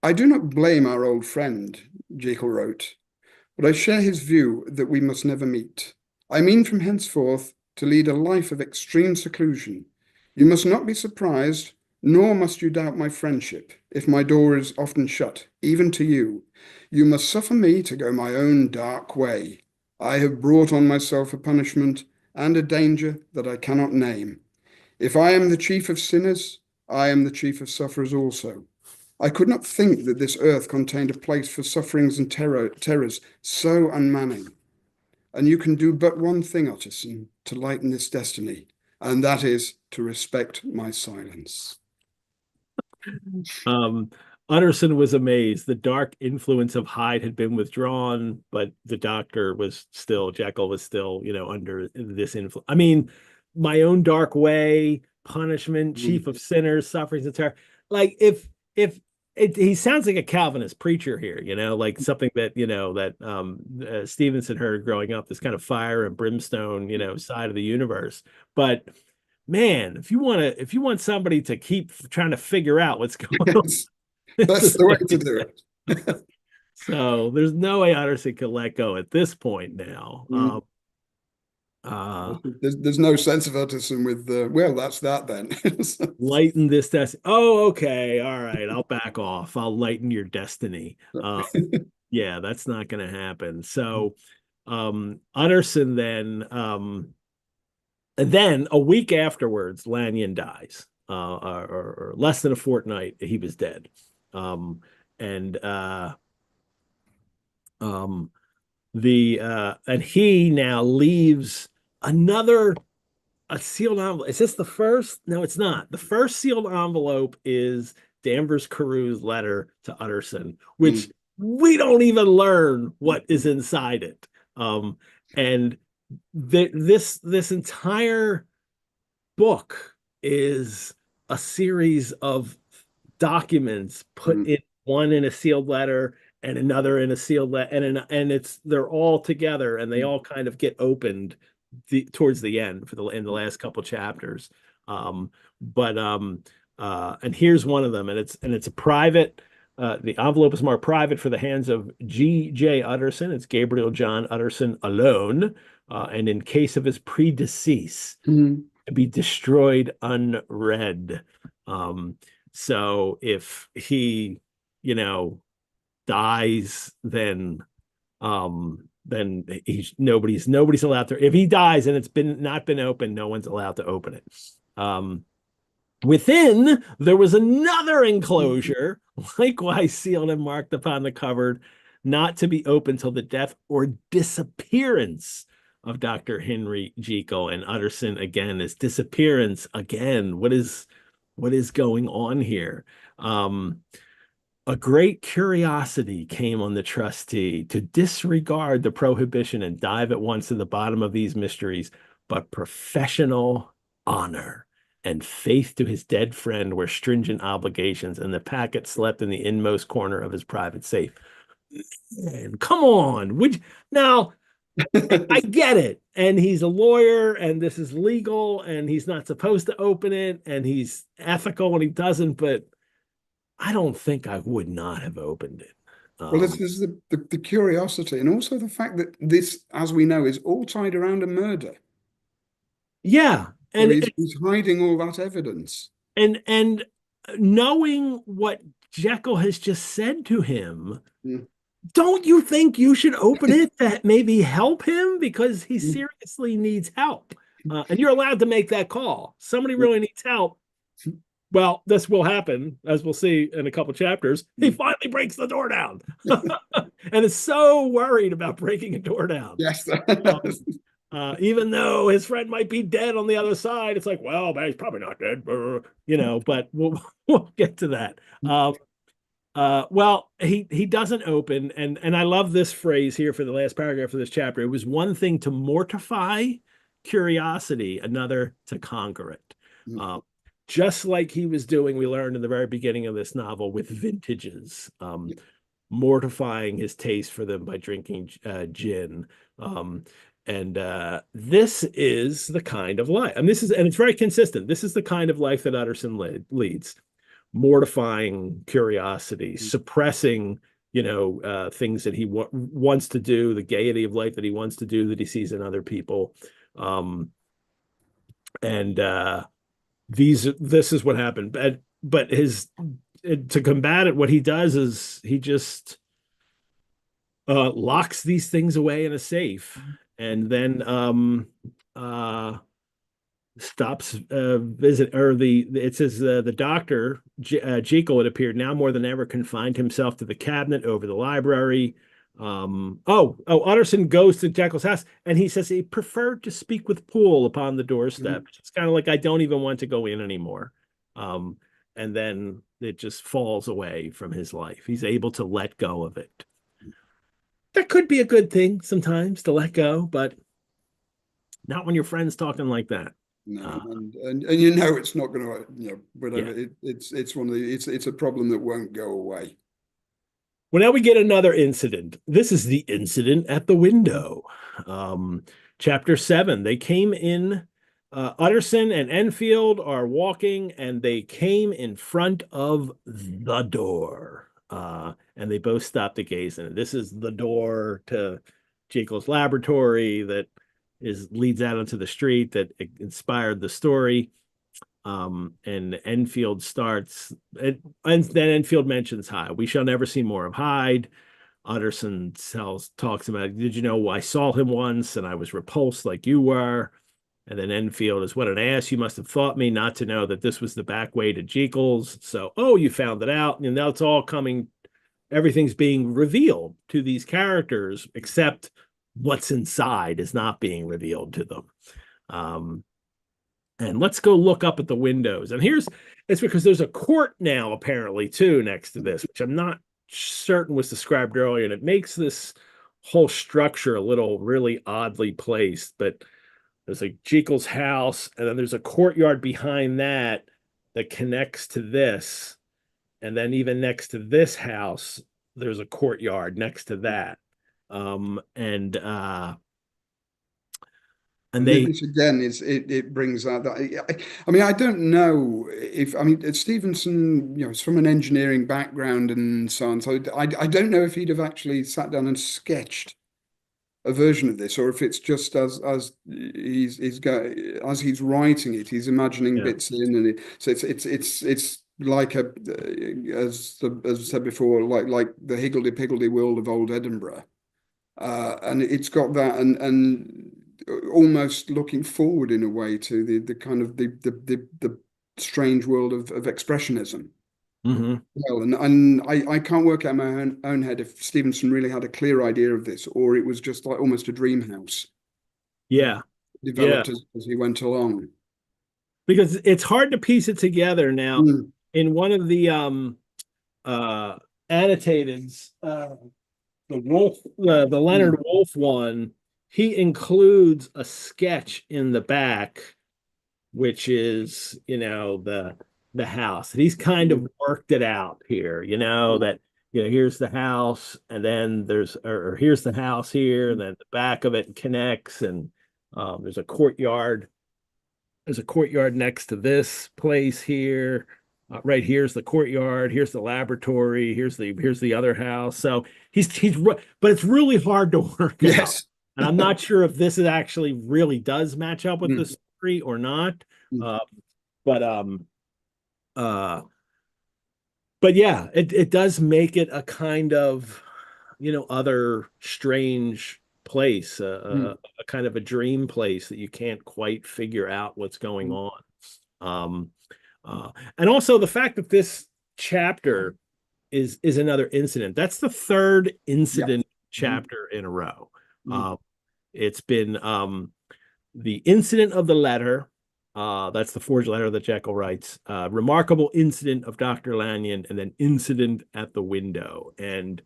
I do not blame our old friend, Jekyll wrote, but I share his view that we must never meet. I mean from henceforth to lead a life of extreme seclusion. You must not be surprised, nor must you doubt my friendship, if my door is often shut, even to you. You must suffer me to go my own dark way. I have brought on myself a punishment and a danger that I cannot name. If I am the chief of sinners, I am the chief of sufferers also. I could not think that this earth contained a place for sufferings and terrors so unmanning. And you can do but one thing, Utterson, to lighten this destiny, and that is to respect my silence. Utterson was amazed. The dark influence of Hyde had been withdrawn, but the Jekyll was still, under this influence. I mean, my own dark way, punishment, chief of sinners, sufferings and terror. Like he sounds like a Calvinist preacher here, like something that, that Stevenson heard growing up, this kind of fire and brimstone, side of the universe. But man, if you want somebody to keep trying to figure out what's going on, that's the way to do it. So there's no way Utterson can let go at this point now. There's no sense of Utterson with well, that's that then. Lighten this destiny. Oh, okay, all right, I'll back off. I'll lighten your destiny. Yeah, that's not going to happen. So Utterson then a week afterwards, Lanyon dies, or less than a fortnight, he was dead. And he now leaves a sealed envelope. Is this the first? No, it's not. The first sealed envelope is Danvers Carew's letter to Utterson, which we don't even learn what is inside it. And this entire book is a series of documents put in, one in a sealed letter and another in a sealed letter, and they're all together, and they all kind of get opened towards the end in the last couple chapters. And here's one of them, and it's a private. The envelope is marked private for the hands of G.J. Utterson. It's Gabriel John Utterson alone, and in case of his predecease, to be destroyed unread. So if he, dies, then he's nobody's allowed to. If he dies and it's not been opened, no one's allowed to open it. Within, there was another enclosure, likewise sealed and marked upon the cover, not to be opened till the death or disappearance of Dr. Henry Jekyll. And Utterson again is disappearance again. What is going on here? A great curiosity came on the trustee to disregard the prohibition and dive at once to the bottom of these mysteries, but professional honor and faith to his dead friend were stringent obligations, and the packet slept in the inmost corner of his private safe. Man, come on. Now, I get it. And he's a lawyer, and this is legal, and he's not supposed to open it, and he's ethical when he doesn't, but I don't think I would not have opened it. Well, this is the curiosity, and also the fact that this, as we know, is all tied around a murder. Yeah. So he's hiding all that evidence. And knowing what Jekyll has just said to him, Mm. don't you think you should open it to maybe help him because he Mm. seriously needs help? And you're allowed to make that call. Somebody really needs help. Well, this will happen, as we'll see in a couple chapters. He finally breaks the door down and is so worried about breaking a door down. Yes. Even though his friend might be dead on the other side, it's like, well, man, he's probably not dead, you know, but we'll get to that. Well, he doesn't open, and I love this phrase here for the last paragraph of this chapter. It was one thing to mortify curiosity, another to conquer it. Just like he was doing, we learned in the very beginning of this novel with vintages, mortifying his taste for them by drinking gin. And this is the kind of life, and it's very consistent. This is the kind of life that Utterson leads. Mortifying curiosity, suppressing, things that he wants to do, the gaiety of life that he wants to do that he sees in other people. This is what happened. But to combat it, what he does is he just locks these things away in a safe, and then stops visit, or it says the doctor Jekyll, it appeared, now more than ever confined himself to the cabinet over the library. Utterson goes to Jekyll's house, and he says he preferred to speak with Poole upon the doorstep. It's kind of like, I don't even want to go in anymore. And then it just falls away from his life. He's able to let go of it. That could be a good thing sometimes, to let go, but not when your friend's talking like that. No, and it's not going to, whatever. Yeah. It's one of it's a problem that won't go away. Well, now we get another incident. This is the incident at the window. Chapter 7. They came in. Utterson and Enfield are walking, and they came in front of the door. And they both stopped to gaze in it. This is the door to Jekyll's laboratory that leads out into the street that inspired the story. And Enfield starts, and then Enfield mentions Hyde. We shall never see more of Hyde. Utterson talks about, did you know I saw him once and I was repulsed like you were? And then Enfield is, what an ass you must have thought me not to know that this was the back way to Jekyll's. So, you found it out. And now it's all coming, everything's being revealed to these characters, except what's inside is not being revealed to them. And let's go look up at the windows. And it's because there's a court now, apparently, too, next to this, which I'm not certain was described earlier. And it makes this whole structure a little really oddly placed. But there's like Jekyll's house, and then there's a courtyard behind that connects to this. And then even next to this house, there's a courtyard next to that. And this again it brings out that I don't know if Stevenson, is from an engineering background and so on, so I don't know if he'd have actually sat down and sketched a version of this, or if it's just as he's writing it, he's imagining bits in, and it's like as I said before, like the higgledy-piggledy world of old Edinburgh, and it's got that and almost looking forward in a way to the kind of the strange world of expressionism. Well, and I can't work out in my own head if Stevenson really had a clear idea of this, or it was just like almost a dream house. Developed as he went along. Because it's hard to piece it together now. In one of the annotateds, the Leonard Wolf one, he includes a sketch in the back, which is, the house. He's kind of worked it out here, that, here's the house, and then here's the house here, and then the back of it connects, and there's a courtyard. There's a courtyard next to this place here. Right here's the courtyard. Here's the laboratory. Here's the other house. So but it's really hard to work out. And I'm not sure if this actually really does match up with this agree or not. Mm. Uh, but um, uh, but yeah, it does make it a kind of, other strange place, Mm. a kind of a dream place that you can't quite figure out what's going Mm. on. Um, and also the fact that this chapter is another incident. That's the third Yeah. incident Mm. chapter in a row. Mm. It's been the incident of the letter. That's the forged letter that Jekyll writes. Remarkable incident of Dr. Lanyon, and then incident at the window. And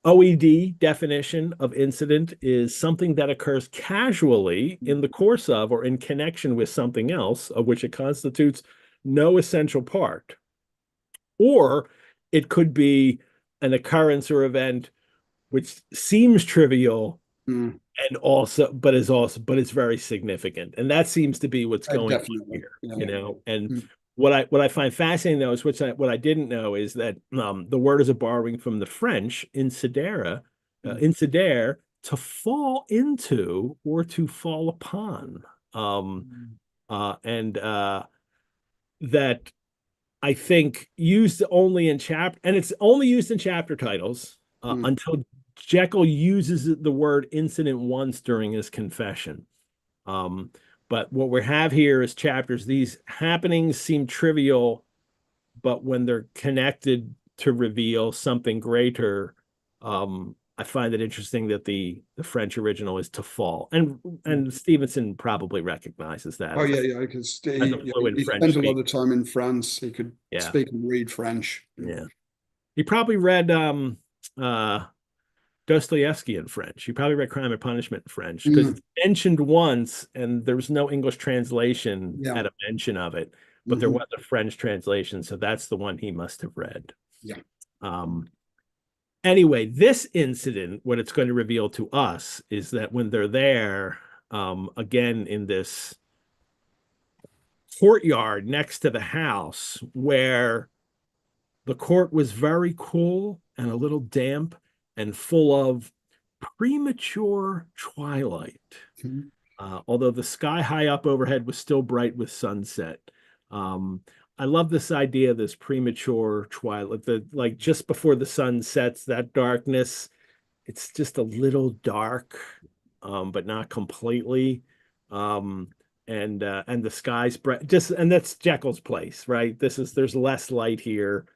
OED definition of incident is something that occurs casually in the course of or in connection with something else of which it constitutes no essential part. Or it could be an occurrence or event which seems trivial Mm. and also but it's very significant, and that seems to be what's going on Definitely. here, Yeah. and Mm. what I find fascinating though is what I didn't know is that the word is a borrowing from the French incidere, Mm. incidere, to fall into or to fall upon, Mm. and that I think used only in chapter, and it's only used in chapter titles Mm. until Jekyll uses the word incident once during his confession. Um, but what we have here is chapters. These happenings seem trivial, but when they're connected to reveal something greater, I find it interesting that the French original is to fall, Mm. and Stevenson probably recognizes that Oh as yeah, yeah, because a fluent he French spent a lot speaker. of time in France. He could Yeah, speak and read French. yeah. He probably read uh Dostoevsky in French. He probably read Crime and Punishment in French because Mm. it's mentioned once and there was no English translation Yeah. at a mention of it, but there Hmm. was a French translation, so that's the one he must have read. Yeah. Um, anyway, this incident, what it's going to reveal to us is that when they're there, again in this courtyard next to the house where the court was very cool and a little damp and full of premature twilight. Mhm. Although the sky high up overhead was still bright with sunset. Um, I love this idea of this premature twilight, like just before the sun sets, that darkness, it's just a little dark, but not completely. Um, and the sky's bright, just and that's Jekyll's place, right? There's less light here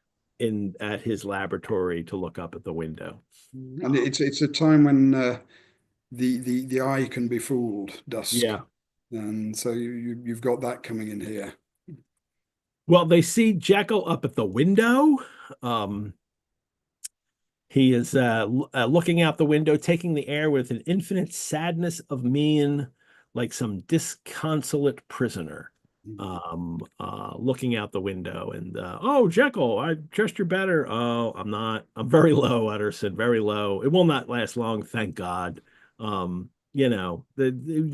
in at his laboratory to look up at the window. And it's a time when the eye can be fooled, dusk, Yeah. and so you've got that coming in here. Well, they see Jekyll up at the window. Um, he is looking out the window, taking the air with an infinite sadness of mien, like some disconsolate prisoner. Looking out the window and oh, Jekyll, I trust you're better. Oh, I'm not. I'm very low, Utterson, very low. It will not last long, thank God. You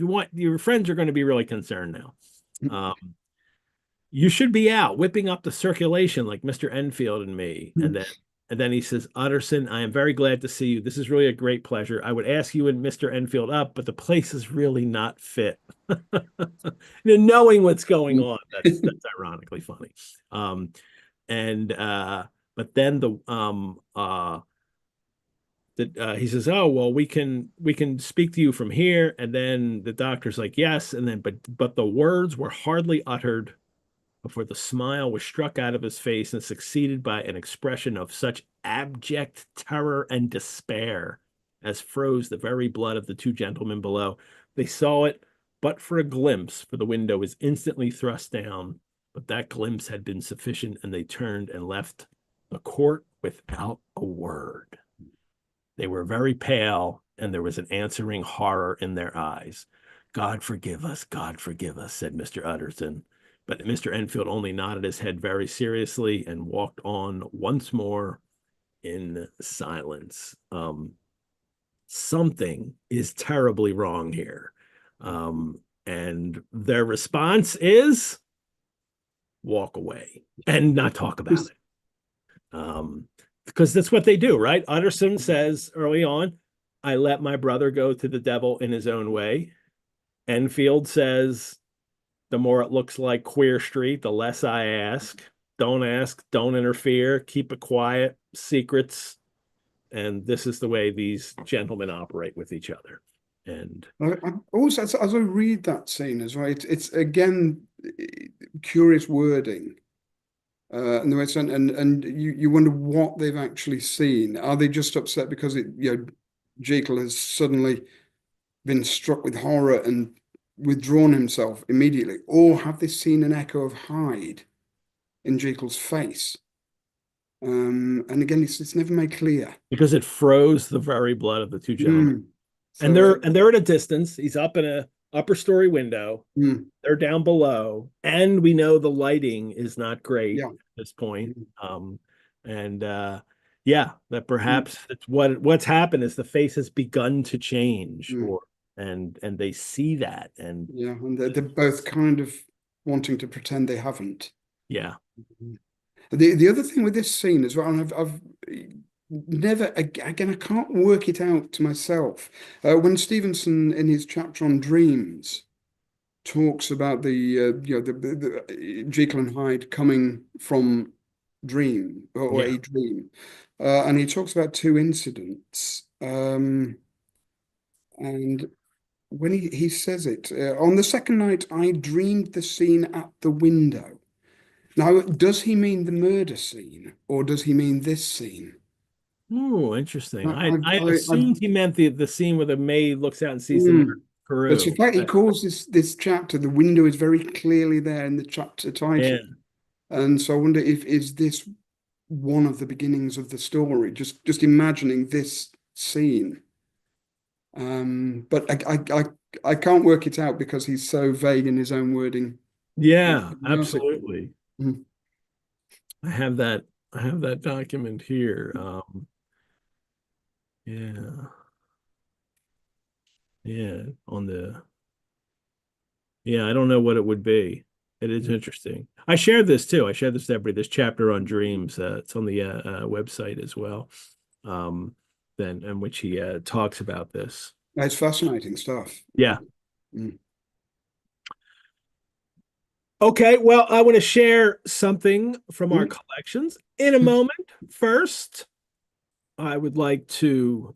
want your friends are going to be really concerned now. You should be out whipping up the circulation like Mr. Enfield and me. And then he says, Utterson, I am very glad to see you. This is really a great pleasure. I would ask you and Mr. Enfield up, but the place is really not fit. Knowing what's going on, that's ironically funny. And but then he says, "Oh well, we can speak to you from here." And then the doctor's like, "Yes." And then but the words were hardly uttered before the smile was struck out of his face and succeeded by an expression of such abject terror and despair as froze the very blood of the two gentlemen below. They saw it but for a glimpse, for the window was instantly thrust down. But that glimpse had been sufficient, and they turned and left the court without a word. They were very pale, and there was an answering horror in their eyes. God forgive us, said Mr. Utterson. But Mr. Enfield only nodded his head very seriously and walked on once more in silence. Something is terribly wrong here. And their response is walk away and not talk about it. Because that's what they do, right? Utterson says early on, I let my brother go to the devil in his own way. Enfield says, the more it looks like Queer Street, the less I ask. Don't ask, don't interfere, keep it quiet, secrets. And this is the way these gentlemen operate with each other. And I also, as I read that scene as well, it's again curious wording. And the way it's done, and you wonder what they've actually seen. Are they just upset because Jekyll has suddenly been struck with horror and withdrawn himself immediately, or have they seen an echo of Hyde in Jekyll's face? And again, it's never made clear because it froze the very blood of the two gentlemen. Mm. And they're at a distance. He's up in a upper story window. Mm. They're down below, and we know the lighting is not great Yeah. at this point. Yeah, that perhaps it's what's happened is the face has begun to change, and they see that, and they're both kind of wanting to pretend they haven't. Yeah. The other thing with this scene as well, and I've never, again, I can't work it out to myself. When Stevenson, in his chapter on dreams, talks about the Jekyll and Hyde coming from dream or a dream, and he talks about two incidents. And when he says it, on the second night, I dreamed the scene at the window. Now, does he mean the murder scene, or does he mean this scene? Oh, interesting. I assumed he meant the scene where the maid looks out and sees the Peru. But in fact, he calls this chapter, the window is very clearly there in the chapter title. And so I wonder is this one of the beginnings of the story, just imagining this scene. But I can't work it out because he's so vague in his own wording. Yeah, absolutely. I have that document here. I don't know what it would be. It is interesting. I shared this too. I shared this to everybody, this chapter on dreams. It's on the website as well. In which he talks about this. It's fascinating stuff. Yeah. Okay, well, I want to share something from our collections in a moment. First, I would like to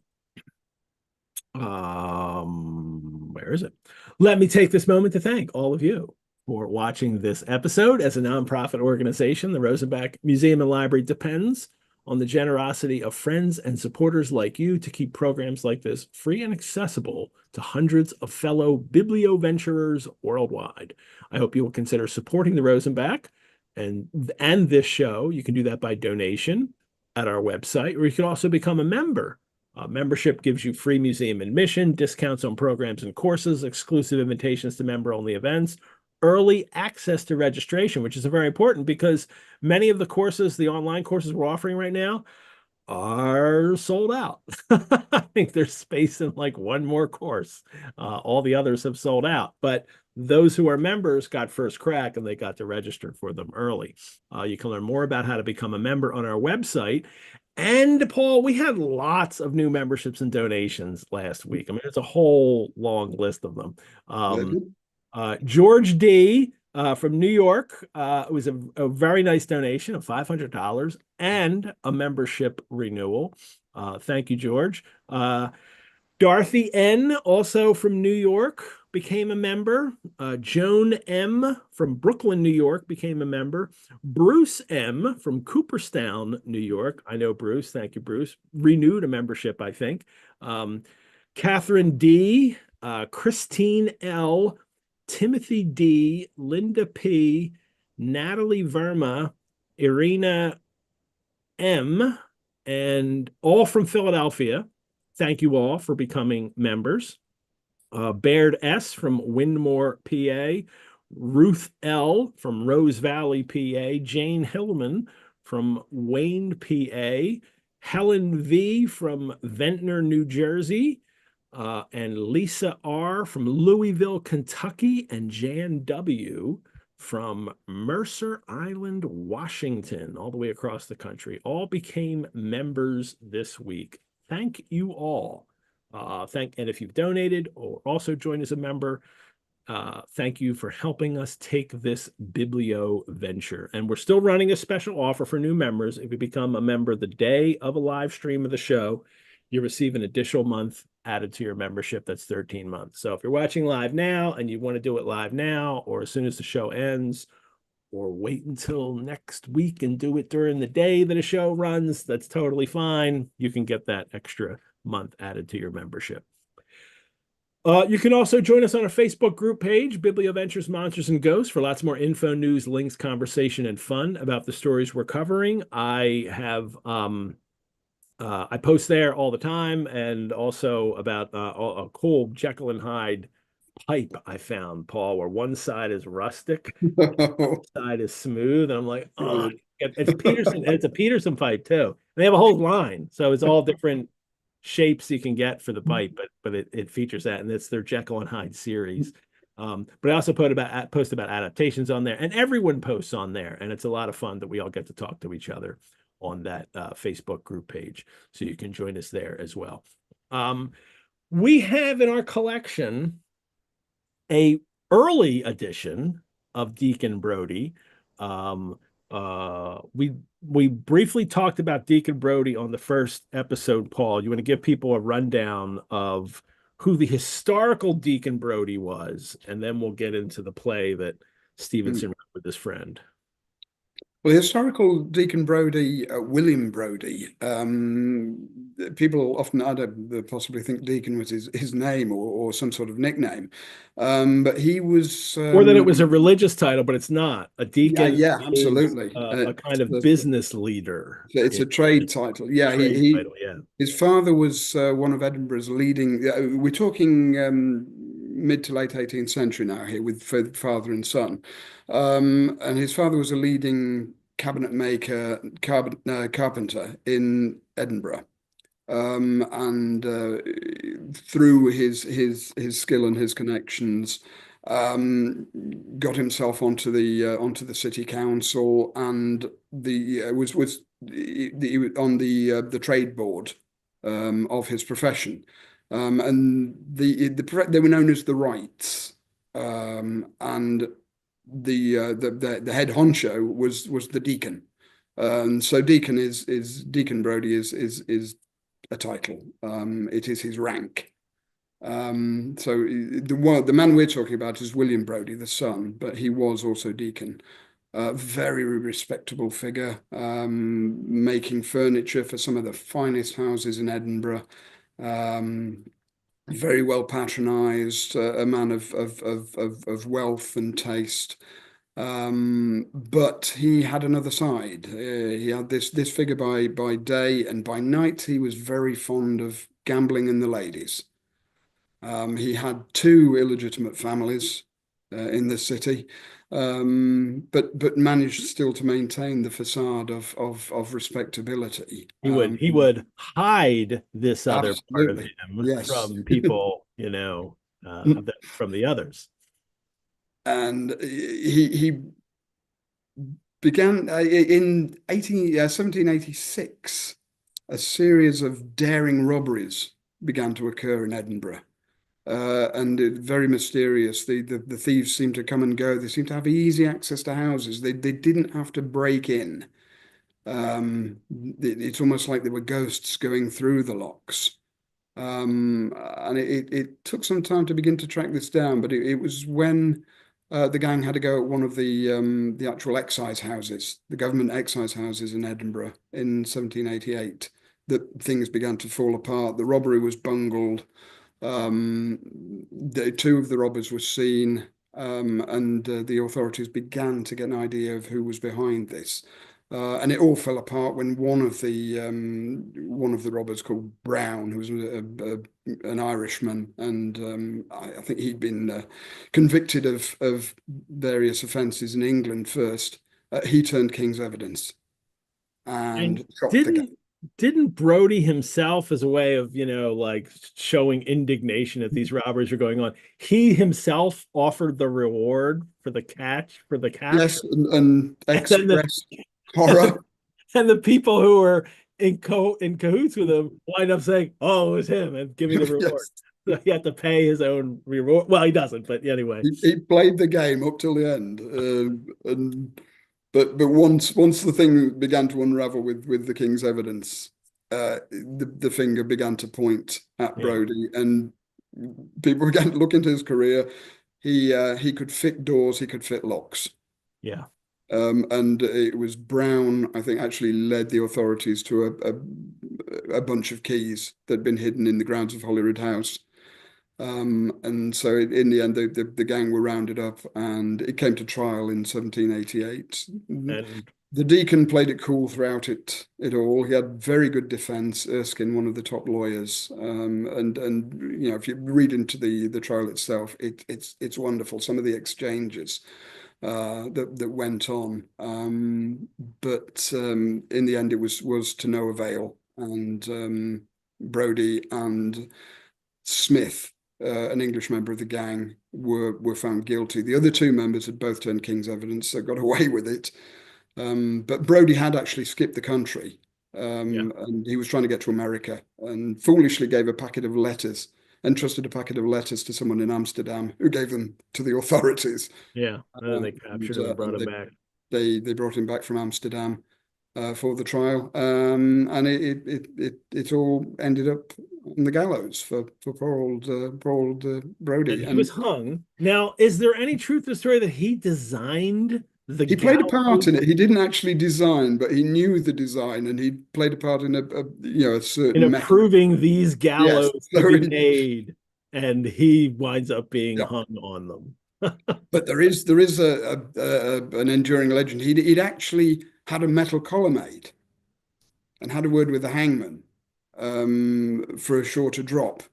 where is it? Let me take this moment to thank all of you for watching this episode. As a nonprofit organization, the Rosenbach Museum and Library depends on the generosity of friends and supporters like you to keep programs like this free and accessible to hundreds of fellow biblioventurers worldwide. I hope you will consider supporting the Rosenbach and this show. You can do that by donation at our website, or you can also become a member. Membership gives you free museum admission, discounts on programs and courses, exclusive invitations to member-only events, early access to registration, which is very important because many of the courses, the online courses we're offering right now, are sold out. I think there's space in like one more course. All the others have sold out, but those who are members got first crack and they got to register for them early. You can learn more about how to become a member on our website. And Paul, we had lots of new memberships and donations last week. I mean, it's a whole long list of them. George D. From New York, it was a very nice donation of $500 and a membership renewal. Thank you, George. Dorothy N., also from New York, became a member. Joan M. from Brooklyn, New York, became a member. Bruce M. from Cooperstown, New York. I know Bruce. Thank you, Bruce. Renewed a membership, I think. Catherine D., Christine L., Timothy D., Linda P., Natalie Verma, Irina M., and all from Philadelphia. Thank you all for becoming members. Baird S. from Windmore, PA. Ruth L. from Rose Valley, PA. Jane Hillman from Wayne, PA. Helen V. from Ventnor, New Jersey. And Lisa R. from Louisville, Kentucky. And Jan W. from Mercer Island, Washington, all the way across the country, all became members this week. Thank you all. And if you've donated or also joined as a member, thank you for helping us take this Biblioventure. And we're still running a special offer for new members. If you become a member the day of a live stream of the show, you receive an additional month added to your membership. That's 13 months. So if you're watching live now and you want to do it live now, or as soon as the show ends, or wait until next week and do it during the day that a show runs, that's totally fine. You can get that extra month added to your membership. You can also join us on our Facebook group page, Biblioventures, Monsters, and Ghosts, for lots more info, news, links, conversation, and fun about the stories we're covering. I post there all the time, and also about a cool Jekyll and Hyde pipe I found, Paul, where one side is rustic, one side is smooth, and I'm like, oh, it's Peterson. It's a Peterson pipe too. They have a whole line, so it's all different shapes you can get for the pipe, but it features that, and it's their Jekyll and Hyde series. But I also post about adaptations on there, and everyone posts on there, and it's a lot of fun that we all get to talk to each other on that Facebook group page. So you can join us there as well. We have in our collection a early edition of Deacon Brody. We briefly talked about Deacon Brody on the first episode. Paul, you want to give people a rundown of who the historical Deacon Brody was, and then we'll get into the play that Stevenson wrote with his friend. Well, the historical Deacon Brody, William Brody, people often possibly think Deacon was his name or some sort of nickname, but he was... or that it was a religious title, but it's not. A deacon yeah, absolutely. A kind of business leader. It's a trade title. Yeah, his father was one of Edinburgh's leading... we're talking mid to late 18th century now here, with father and son. And his father was a leading cabinet maker, carpenter in Edinburgh. And through his skill and his connections, got himself onto the city council, and was on the trade board of his profession. And they were known as the Wrights, and the head honcho was the deacon. So deacon is Deacon Brody is a title. It is his rank. So the man we're talking about is William Brody, the son, but he was also deacon. Very respectable figure, making furniture for some of the finest houses in Edinburgh. Very well patronized, a man of wealth and taste. But he had another side. He had this figure by day, and by night he was very fond of gambling and the ladies. He had two illegitimate families in the city, but managed still to maintain the facade of respectability. He would hide this other part of him from people, from the others. And he began in 1786. A series of daring robberies began to occur in Edinburgh. And very mysterious. The thieves seemed to come and go. They seemed to have easy access to houses. They didn't have to break in. It's almost like there were ghosts going through the locks. And it took some time to begin to track this down, but it was when the gang had to go at one of the actual excise houses, the government excise houses in Edinburgh in 1788, that things began to fall apart. The robbery was bungled. Two of the robbers were seen, and the authorities began to get an idea of who was behind this. And it all fell apart when one of the robbers, called Brown, who was an Irishman, and I think he'd been convicted of various offences in England first. He turned King's evidence and shot the guy. Didn't Brody himself, as a way of, showing indignation that these robberies are going on, he himself offered the reward for the catch, Yes, and expressed horror. And the people who were in cahoots with him wind up saying, "Oh, it was him," and giving the reward. He had to pay his own reward. Well, he doesn't, but anyway. He played the game up till the end, but once the thing began to unravel with the king's evidence, the finger began to point at Brody, and people began to look into his career. He could fit doors, he could fit locks. Yeah. And it was Brown, I think, actually led the authorities to a bunch of keys that had been hidden in the grounds of Holyrood House. And so in the end, the gang were rounded up, and it came to trial in 1788. And the deacon played it cool throughout it all. He had very good defense. Erskine, one of the top lawyers, and you know, if you read into the trial itself, it's wonderful. Some of the exchanges that went on, but in the end, it was to no avail. And Brody and Smith, an English member of the gang, were found guilty. The other two members had both turned king's evidence, so got away with it. But Brody had actually skipped the country, and he was trying to get to America, and foolishly gave a packet of letters, entrusted a packet of letters to someone in Amsterdam, who gave them to the authorities. Yeah, and then they captured him and brought him back. They brought him back from Amsterdam for the trial, and it all ended up on the gallows for poor old Brody. And he was hung. Now, is there any truth to the story that he designed the He played a part in it. He didn't actually design, but he knew the design, and he played a part in a certain in approving these gallows to be made, and he winds up being hung on them. But there is an enduring legend. He'd actually had a metal collar made, and had a word with the hangman for a shorter drop.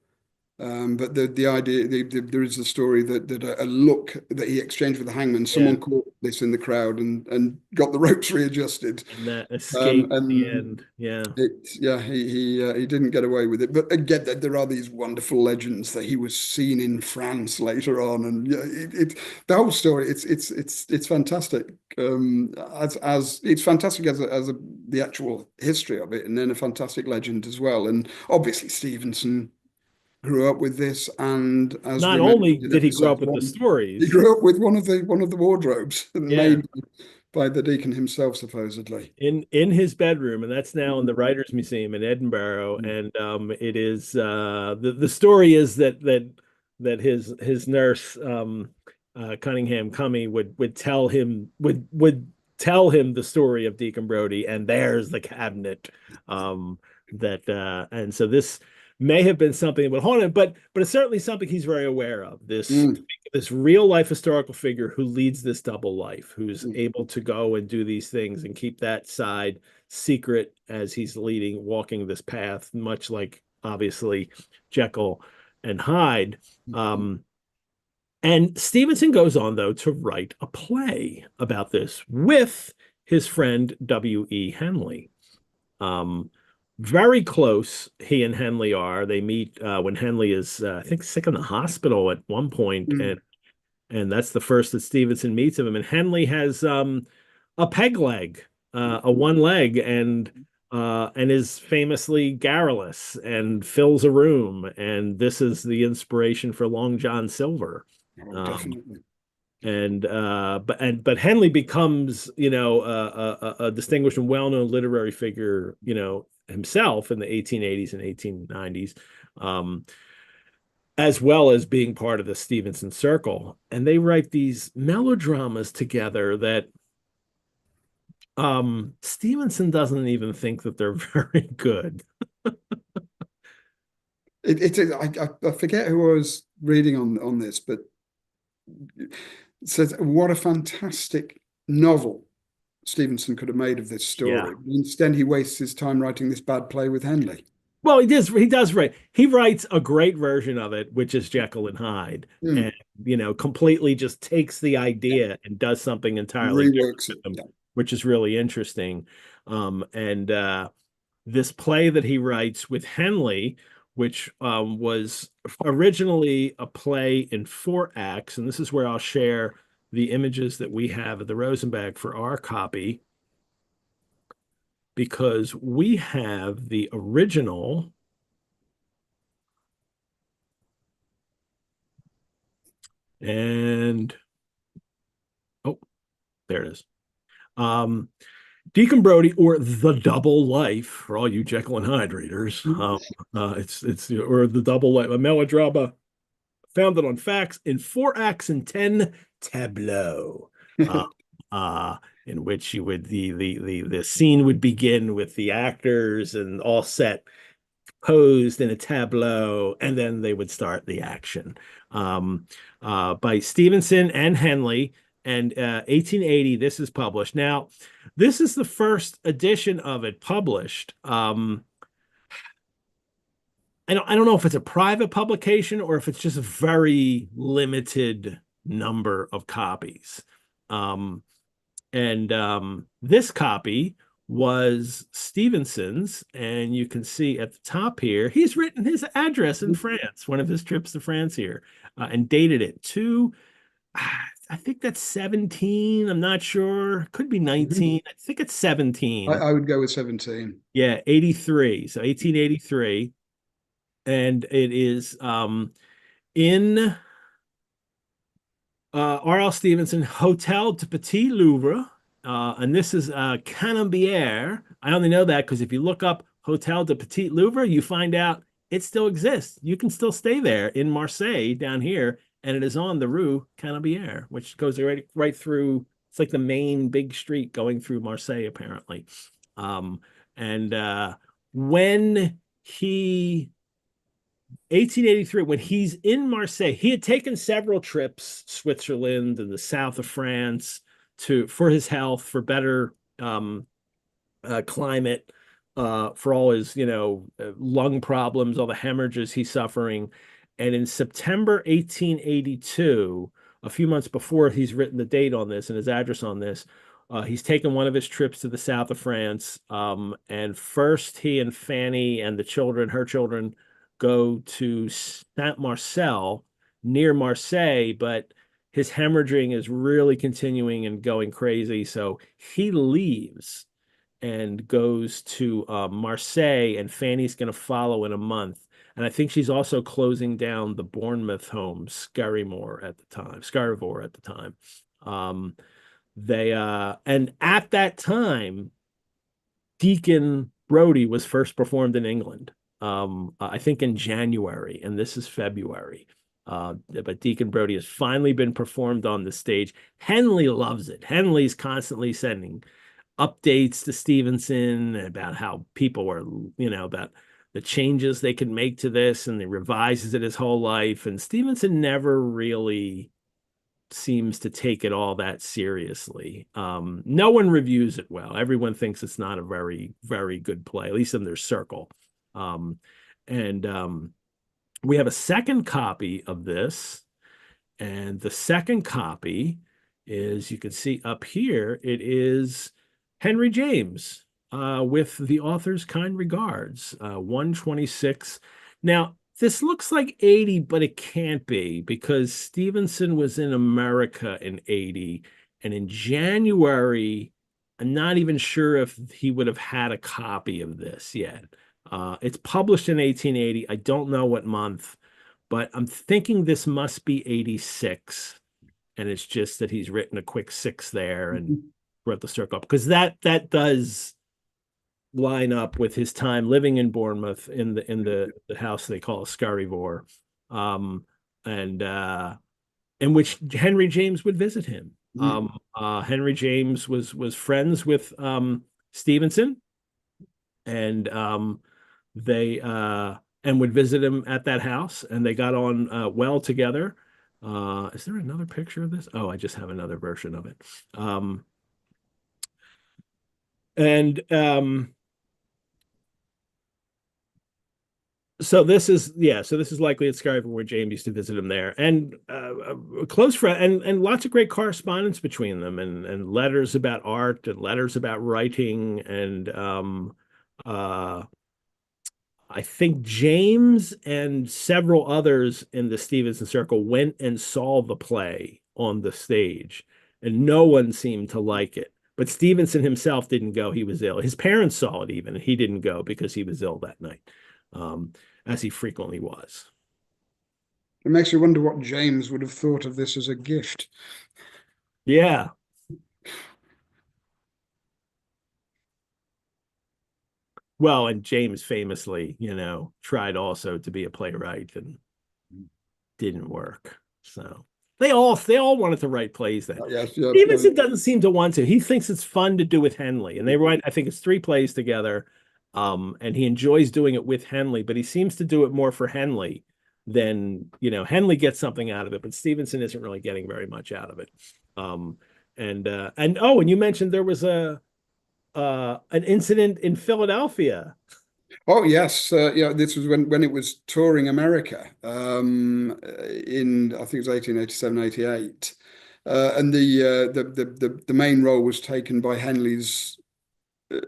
But the idea, there is a story that a look that he exchanged with the hangman, someone caught this in the crowd and got the ropes readjusted. And that escaped in the end. Yeah. He didn't get away with it. But again, there are these wonderful legends that he was seen in France later on, and the whole story. It's fantastic. As it's fantastic as the actual history of it, and then a fantastic legend as well. And obviously Stevenson grew up with this, and as not only did he grow up with the stories, he grew up with one of the wardrobes made by the deacon himself, supposedly in his bedroom, and that's now in the Writers' Museum in Edinburgh. And it is the story is that his nurse Cunningham Cummy would tell him the story of Deacon Brody, and there's the cabinet and so this may have been something that would haunt him, but it's certainly something he's very aware of. This real life historical figure who leads this double life, who's able to go and do these things and keep that side secret as he's walking this path, much like obviously Jekyll and Hyde. And Stevenson goes on, though, to write a play about this with his friend W.E. Henley. Very close, he and Henley are. They meet when Henley is, I think, sick in the hospital at one point, and that's the first that Stevenson meets of him. And Henley has a peg leg, a one leg, and is famously garrulous and fills a room. And this is the inspiration for Long John Silver. Definitely. But Henley becomes, a distinguished and well-known literary figure, himself in the 1880s and 1890s, as well as being part of the Stevenson circle. And they write these melodramas together that Stevenson doesn't even think that they're very good. I forget who I was reading on this, but it says what a fantastic novel Stevenson could have made of this story. Yeah. Instead, he wastes his time writing this bad play with Henley. Well, he does write. He writes a great version of it, which is Jekyll and Hyde, and completely just takes the idea and does something entirely reworks different, which is really interesting. This play that he writes with Henley, which was originally a play in 4 acts, and this is where I'll share the images that we have at the Rosenbach for our copy, because we have the original And oh, there it is. Deacon Brody, or The Double Life, for all you Jekyll and Hyde readers. It's or The Double Life, a melodrama founded on facts in 4 acts and 10 tableaux. Uh, in which you would the scene would begin with the actors and all set posed in a tableau, and then they would start the action. By Stevenson and Henley, and 1880, this is published. Now, this is the first edition of it published. I don't know if it's a private publication or if it's just a very limited number of copies. This copy was Stevenson's, and you can see at the top here, he's written his address in France, one of his trips to France here, and dated it to, I think that's 17. I'm not sure. Could be 19. I think it's 17. I would go with 17. Yeah, 83. So 1883. And it is in R.L. Stevenson, Hotel de Petit Louvre. And this is Canebière. I only know that because if you look up Hotel de Petit Louvre, you find out it still exists. You can still stay there in Marseille down here, and it is on the Rue Canebière, which goes right through. It's like the main big street going through Marseille, apparently. When he 1883, when he's in Marseille, he had taken several trips, Switzerland and the south of France, for his health, for better climate, for all his, lung problems, all the hemorrhages he's suffering. And in September 1882, a few months before he's written the date on this and his address on this, he's taken one of his trips to the south of France. And first he and Fanny and her children, go to Saint Marcel near Marseille, but his hemorrhaging is really continuing and going crazy. So he leaves and goes to Marseille, and Fanny's going to follow in a month. And I think she's also closing down the Bournemouth home, Scarrymore at the time, Scarrivore at the time. And at that time, Deacon Brody was first performed in England. I think in January, and this is February. But Deacon Brody has finally been performed on the stage. Henley loves it. Henley's constantly sending updates to Stevenson about how people are, about the changes they can make to this, and he revises it his whole life. And Stevenson never really seems to take it all that seriously. No one reviews it well. Everyone thinks it's not a very, very good play, at least in their circle. We have a second copy of this, and the second copy is, you can see up here, it is Henry James, with the author's kind regards, 126. Now, this looks like 80, but it can't be, because Stevenson was in America in 80, and in January, I'm not even sure if he would have had a copy of this yet. It's published in 1880. I don't know what month, but I'm thinking this must be 86. And it's just that he's written a quick 6 there and wrote the circle up, because that does line up with his time living in Bournemouth in the house they call a Scarrivore, in which Henry James would visit him. Henry James was friends with Stevenson, and they and would visit him at that house, and they got on well together. Is there another picture of this? Oh, I just have another version of it. So this is likely at Scarrivore, where James used to visit him there, and a close friend, and lots of great correspondence between them, and letters about art and letters about writing, and I think James and several others in the Stevenson circle went and saw the play on the stage, and no one seemed to like it. But Stevenson himself didn't go. He was ill. His parents saw it even, and he didn't go because he was ill that night, as he frequently was. It makes you wonder what James would have thought of this as a gift. Yeah. Well, and James famously, tried also to be a playwright and didn't work. So they all wanted to write plays then. Yes, yeah, Stevenson doesn't seem to want to. He thinks it's fun to do with Henley, and they write, I think it's 3 plays together. And he enjoys doing it with Henley, but he seems to do it more for Henley than, Henley gets something out of it, but Stevenson isn't really getting very much out of it. And you mentioned there was an incident in Philadelphia. Oh yes, yeah. This was when it was touring America, in I think it was 1887, 88, and the main role was taken by Henley's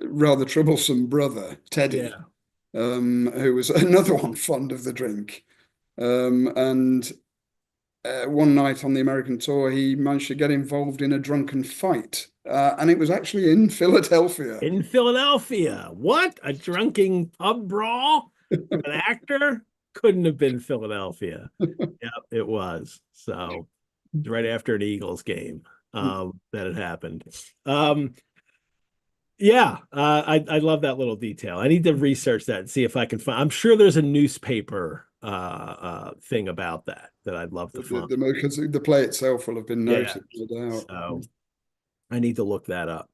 rather troublesome brother Teddy, Yeah. who was another one fond of the drink, and one night on the American tour, he managed to get involved in a drunken fight, and it was actually in Philadelphia. In Philadelphia. What? A drunken pub brawl? An actor? Couldn't have been Philadelphia. Yeah, it was. So right after an Eagles game that had happened. Yeah, I love that little detail. I need to research that and see if I can find. I'm sure there's a newspaper thing about that I'd love to find. Because the play itself will have been Yeah. noted, no doubt. So I need to look that up.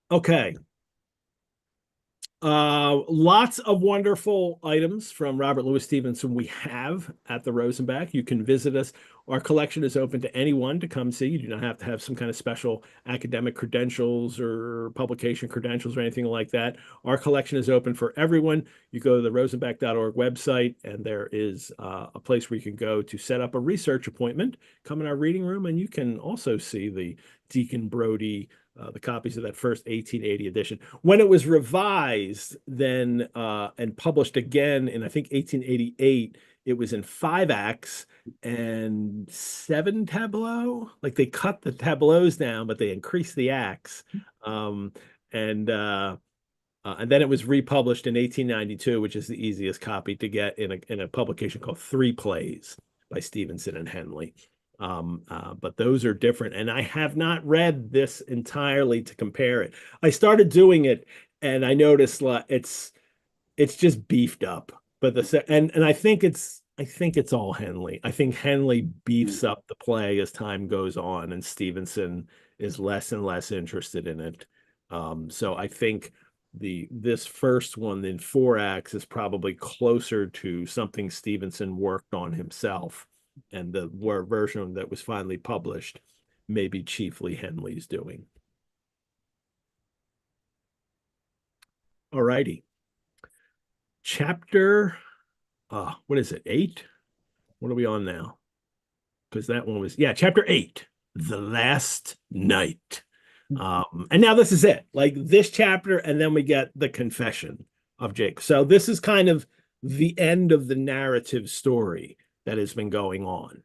Okay. Lots of wonderful items from Robert Louis Stevenson we have at the Rosenbach. You can visit us. Our collection is open to anyone to come see. You do not have to have some kind of special academic credentials or publication credentials or anything like that. Our collection is open for everyone. You go to the rosenbach.org website, and there is a place where you can go to set up a research appointment, come in our reading room, and you can also see the Deacon Brody the copies of that first 1880 edition. When it was revised then and published again in, I think, 1888, it was in 5 acts and 7 tableaux. Like they cut the tableaus down, but they increased the acts. And then it was republished in 1892, which is the easiest copy to get in a publication called 3 Plays by Stevenson and Henley. But those are different, and I have not read this entirely to compare it. I started doing it, and I noticed it's just beefed up. But and I think it's all Henley. I think Henley beefs up the play as time goes on, and Stevenson is less and less interested in it. So I think this first one in 4 acts is probably closer to something Stevenson worked on himself. And the version that was finally published may be chiefly Henley's doing. All righty. Chapter, what is it, 8? What are we on now? Because that one was, chapter 8, The Last Night. And now this is it, like this chapter, and then we get the confession of Jake. So this is kind of the end of the narrative story that has been going on.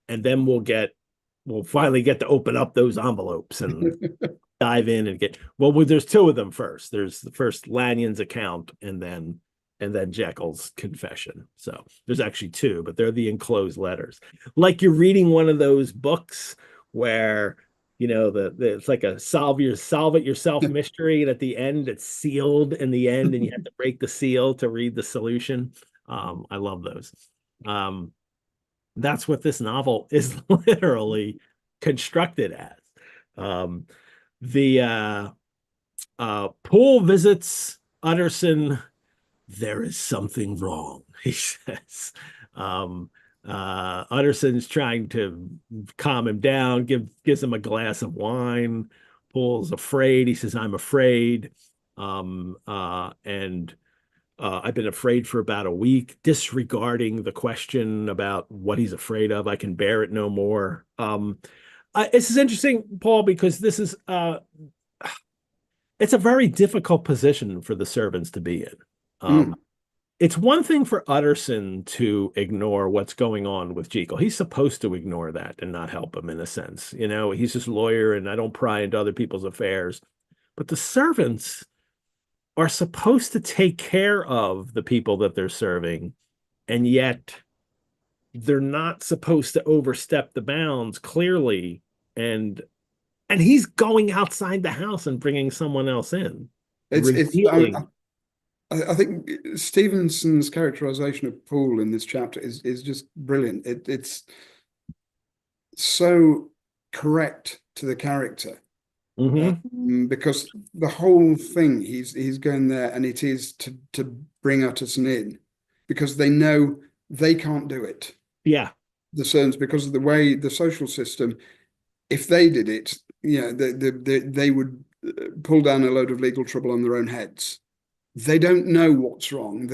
And then we'll finally get to open up those envelopes and dive in and there's 2 of them first. There's the first Lanyon's account and then Jekyll's confession. So there's actually 2, but they're the enclosed letters. Like you're reading one of those books where, it's like a solve it yourself mystery. And at the end, it's sealed in the end and you have to break the seal to read the solution. I love those. That's what this novel is literally constructed as. Poole visits Utterson. There is something wrong, he says. Utterson's trying to calm him down, gives him a glass of wine. Poole's afraid. He says, I'm afraid. I've been afraid for about a week, disregarding the question about what he's afraid of. I can bear it no more. This is interesting, Paul, because this is it's a very difficult position for the servants to be in. It's one thing for Utterson to ignore what's going on with Jekyll. He's supposed to ignore that and not help him in a sense. He's just a lawyer and I don't pry into other people's affairs. But the servants are supposed to take care of the people that they're serving, and yet they're not supposed to overstep the bounds clearly, and he's going outside the house and bringing someone else in, It's revealing. I think Stevenson's characterization of Poole in this chapter is just brilliant. It's so correct to the character. Mhm. Because the whole thing, he's going there, and it is to bring Utterson in, because they know they can't do it. Yeah. The Cerns, because of the way the social system, if they did it, they would pull down a load of legal trouble on their own heads. They don't know what's wrong.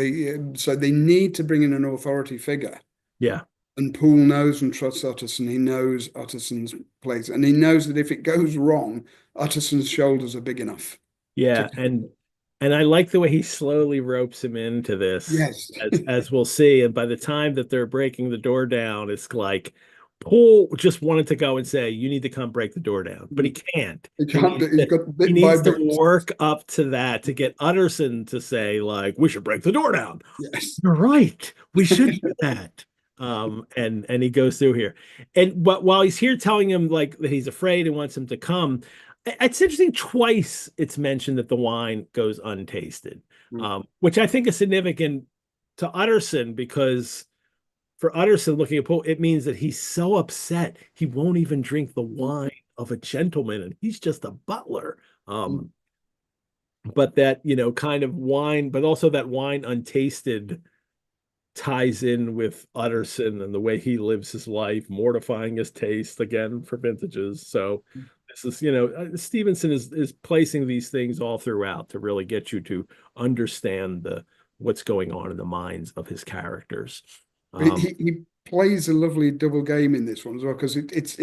So they need to bring in an authority figure. Yeah. And Poole knows and trusts Utterson. He knows Utterson's place, and he knows that if it goes wrong, Utterson's shoulders are big enough. Yeah, and I like the way he slowly ropes him into this, Yes. as we'll see. And by the time that they're breaking the door down, it's like Poole just wanted to go and say, "You need to come break the door down," but he can't. He can't do, he's got He bit by needs to bit. work up to that to get Utterson to say, like, "We should break the door down." Yes. You're right. We should do that. And he goes through here, but while he's here telling him like that he's afraid and wants him to come, it's interesting. Twice it's mentioned that the wine goes untasted, which I think is significant to Utterson, because for Utterson looking at Poole, it means that he's so upset he won't even drink the wine of a gentleman, and he's just a butler. But that, kind of wine, but also that wine untasted ties in with Utterson and the way he lives his life, mortifying his taste again for vintages. So this is, Stevenson is placing these things all throughout to really get you to understand what's going on in the minds of his characters. He plays a lovely double game in this one as well, because it's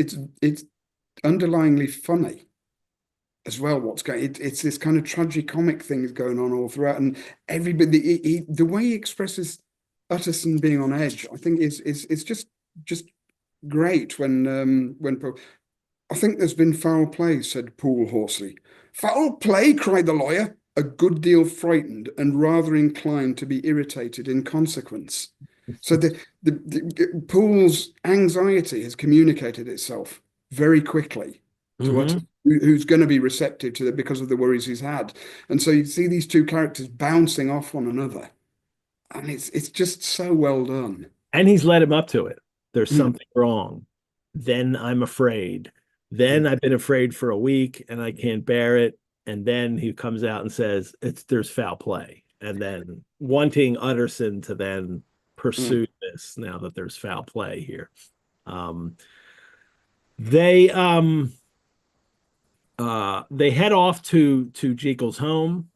underlyingly funny as well. It's this kind of tragicomic things going on all throughout, and everybody, the way he expresses Utterson being on edge, I think is just great when Poole, "I think there's been foul play," said Poole hoarsely. "Foul play!" cried the lawyer, a good deal frightened and rather inclined to be irritated in consequence. So the Poole's anxiety has communicated itself very quickly to Utterson, who's going to be receptive to it because of the worries he's had. And so you see these two characters bouncing off one another, and it's just so well done. And he's led him up to it. There's something wrong. Then I'm afraid. Then I've been afraid for a week and I can't bear it. And then he comes out and says, there's foul play. And then wanting Utterson to then pursue this now that there's foul play here. They head off to Jekyll's home.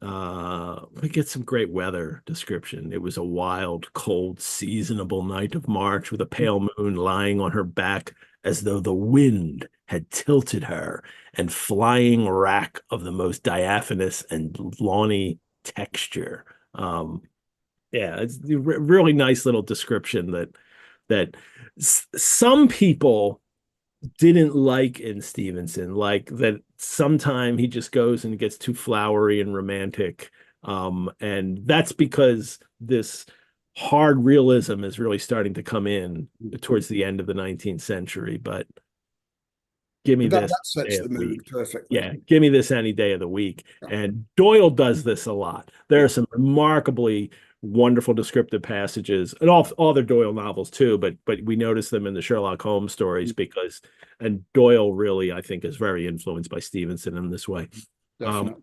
We get some great weather description. It was a wild, cold, seasonable night of March, with a pale moon lying on her back as though the wind had tilted her, and flying rack of the most diaphanous and lawny texture. It's a really nice little description that some people didn't like in Stevenson, like that sometime he just goes and gets too flowery and romantic. And that's because this hard realism is really starting to come in towards the end of the 19th century. But give me this. That sets the mood perfectly. Yeah, give me this any day of the week. And Doyle does this a lot. There are some remarkably wonderful descriptive passages, and all their Doyle novels too, but we notice them in the Sherlock Holmes stories and Doyle really, I think, is very influenced by Stevenson in this way. Definitely.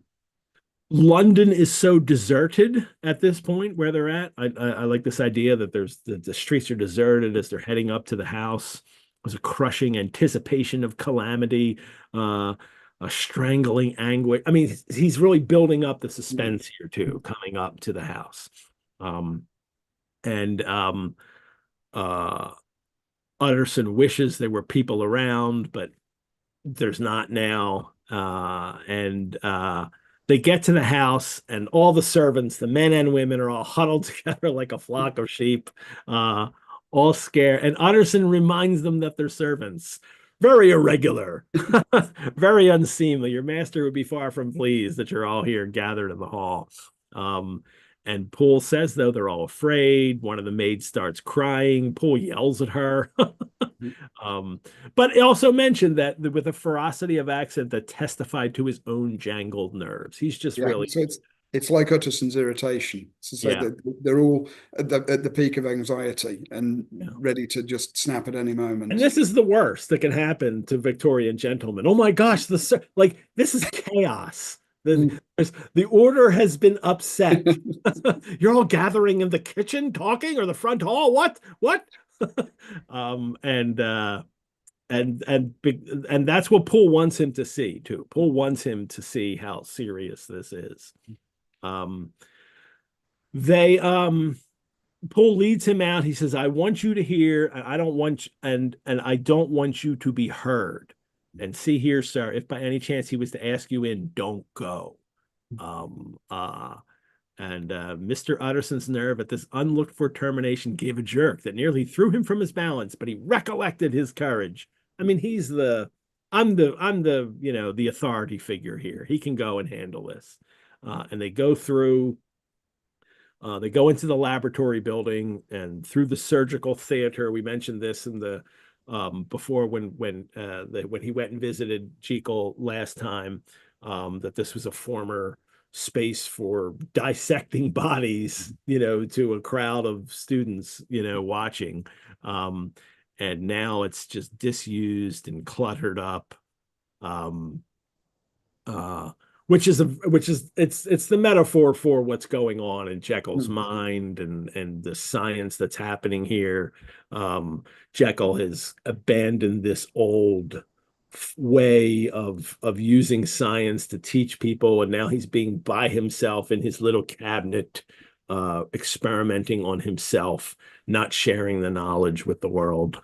London is so deserted at this point where they're at. I like this idea that the streets are deserted as they're heading up to the house. There's a crushing anticipation of calamity, a strangling anguish. I mean, he's really building up the suspense here too, coming up to the house. Utterson wishes there were people around, but there's not now. They get to the house, and all the servants, the men and women, are all huddled together like a flock of sheep, all scared. And Utterson reminds them that they're servants. Very irregular, very unseemly. Your master would be far from pleased that you're all here gathered in the hall. And Poole says, though, they're all afraid. One of the maids starts crying. Poole yells at her. But it also mentioned that with a ferocity of accent that testified to his own jangled nerves. He's just really. So it's like Utterson's irritation. So they're all at the peak of anxiety and ready to just snap at any moment. And this is the worst that can happen to Victorian gentlemen. Oh my gosh, this is chaos. The order has been upset. You're all gathering in the kitchen talking, or the front hall. What? And that's what Poole wants him to see too. Poole wants him to see how serious this is. Poole leads him out. He says, I want you to hear, I don't want and I don't want you to be heard. And see here, sir, if by any chance he was to ask you in, don't go. Mr. Utterson's nerve at this unlooked for termination gave a jerk that nearly threw him from his balance, but he recollected his courage. I mean, I'm the authority figure here. He can go and handle this. And they go through, they go into the laboratory building and through the surgical theater. We mentioned this in the before when he went and visited Jekyll last time, that this was a former space for dissecting bodies, to a crowd of students, watching. And now it's just disused and cluttered up. Which is it's the metaphor for what's going on in Jekyll's mind and the science that's happening here. Jekyll has abandoned this old way of using science to teach people, and now he's being by himself in his little cabinet, experimenting on himself, not sharing the knowledge with the world.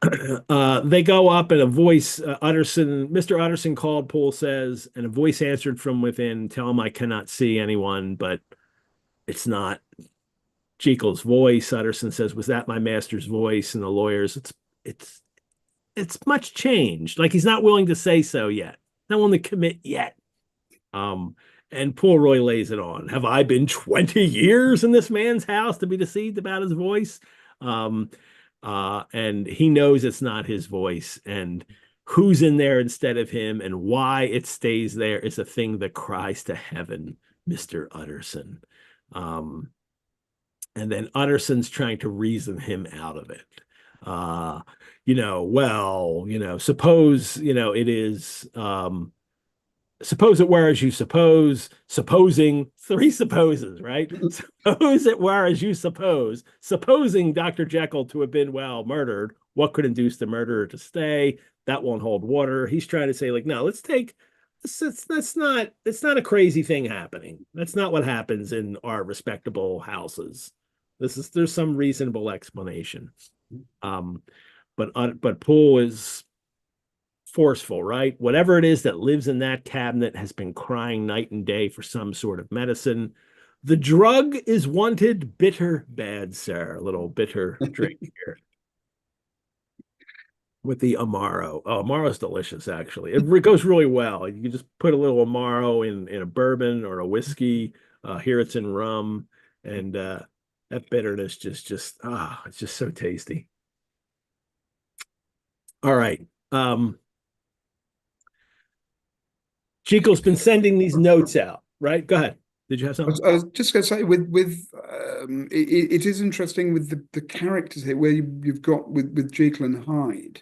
They go up and a voice, Mr. Utterson called, Poole says, and a voice answered from within, tell him I cannot see anyone, but it's not Jekyll's voice. Utterson says, was that my master's voice? And the lawyers, it's much changed. Like he's not willing to say so yet. Not willing to commit yet. And Poole really lays it on. Have I been 20 years in this man's house to be deceived about his voice? And he knows it's not his voice, and who's in there instead of him and why it stays there is a thing that cries to heaven, Mr. Utterson. And then Utterson's trying to reason him out of it. Suppose, it is, suppose it were as you suppose, supposing, three supposes, right? Suppose it were as you suppose, supposing Dr. Jekyll to have been, murdered, what could induce the murderer to stay? That won't hold water. He's trying to say, no, it's not a crazy thing happening. That's not what happens in our respectable houses. There's some reasonable explanation. But Poole is forceful, right? Whatever it is that lives in that cabinet has been crying night and day for some sort of medicine. The drug is wanted, bitter bad, sir. A little bitter drink here with the Amaro. Oh, Amaro's delicious, actually. It goes really well. You can just put a little Amaro in a bourbon or a whiskey. Here it's in rum, and that bitterness it's just so tasty. All right. Jekyll's been sending these notes out, right? Go ahead. Did you have something? I was just going to say, it is interesting with the characters here, where you've got with Jekyll and Hyde,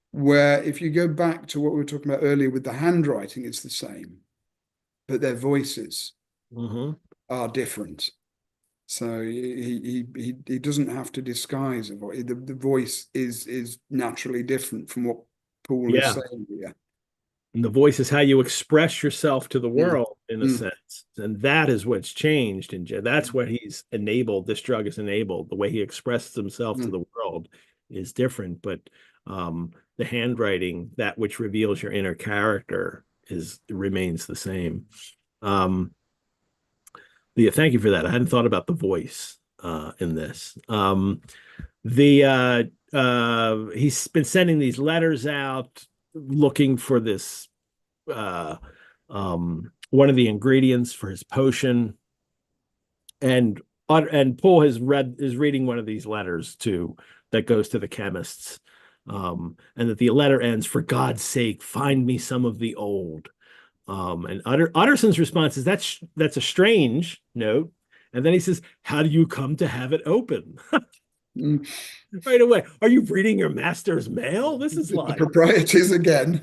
where if you go back to what we were talking about earlier with the handwriting, it's the same, but their voices are different. So he doesn't have to disguise a voice. The voice is naturally different from what Poole is saying here. And the voice is how you express yourself to the world, in a sense. And that is what's changed. And that's what he's enabled. This drug is enabled. The way he expresses himself to the world is different. But the handwriting, that which reveals your inner character, remains the same. Thank you for that. I hadn't thought about the voice in this. He's been sending these letters out, looking for this one of the ingredients for his potion. and Poole is reading one of these letters too that goes to the chemists, and that the letter ends, "For God's sake, find me some of the old." And Utterson's response is, that's a strange note. And then he says, "How do you come to have it open?" Right away. Are you reading your master's mail? This is the proprieties again.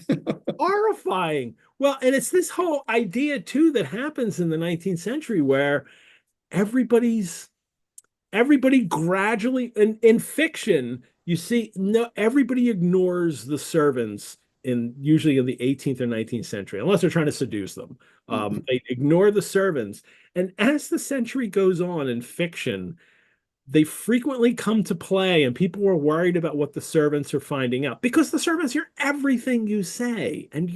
Horrifying. Well, and it's this whole idea too that happens in the 19th century where everybody gradually in fiction, you see, no, everybody ignores the servants usually in the 18th or 19th century, unless they're trying to seduce them. They ignore the servants. And as the century goes on in fiction, they frequently come to play, and people are worried about what the servants are finding out, because the servants hear everything you say, and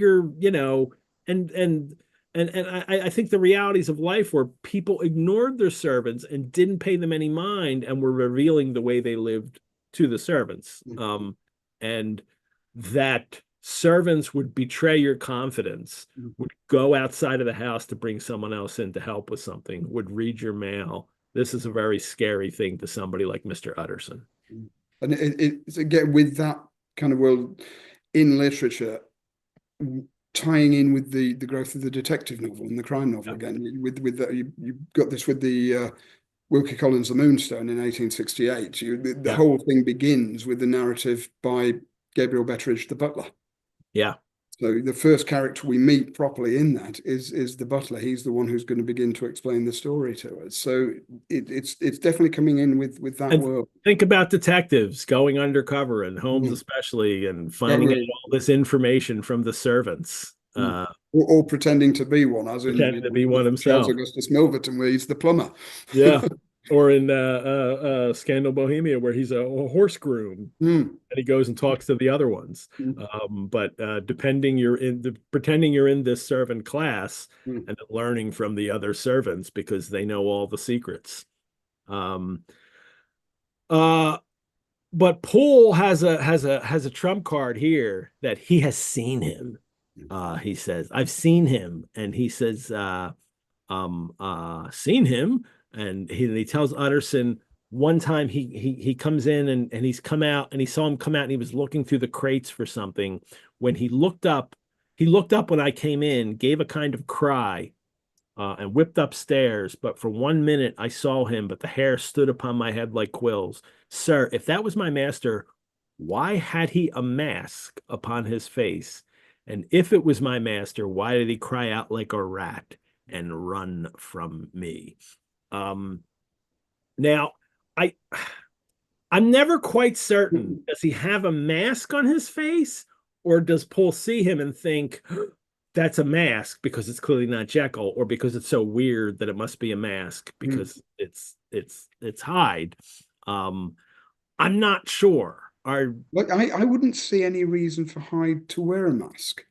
I think the realities of life where people ignored their servants and didn't pay them any mind and were revealing the way they lived to the servants. And that servants would betray your confidence, would go outside of the house to bring someone else in to help with something, would read your mail. This is a very scary thing to somebody like Mr. Utterson. And it's again with that kind of world in literature, tying in with the growth of the detective novel and the crime novel again. With that, you got this with the Wilkie Collins' The Moonstone in 1868. The whole thing begins with the narrative by Gabriel Betteridge, the butler. Yeah. So the first character we meet properly in that is the butler. He's the one who's going to begin to explain the story to us. So it's definitely coming in with that world. Think about detectives going undercover, and Holmes especially, and finding out all this information from the servants. Or pretending to be one, as pretending to be one himself. Charles Augustus Milverton, where he's the plumber. Yeah. Or in Scandal Bohemia, where he's a horse groom, and he goes and talks to the other ones. But pretending you're in this servant class, and learning from the other servants because they know all the secrets. But Poole has a trump card here that he has seen him. He says, "I've seen him," and he says, "Seen him." And he tells Utterson one time he comes in and he's come out, and he saw him come out, and he was looking through the crates for something. When he looked up when I came in, gave a kind of cry, and whipped upstairs. But for 1 minute I saw him, but the hair stood upon my head like quills. Sir, if that was my master, why had he a mask upon his face? And if it was my master, why did he cry out like a rat and run from me? Now, I'm never quite certain. Does he have a mask on his face, or does Poole see him and think that's a mask because it's clearly not Jekyll, or because it's so weird that it must be a mask because it's Hyde? I'm not sure. Look, I wouldn't see any reason for Hyde to wear a mask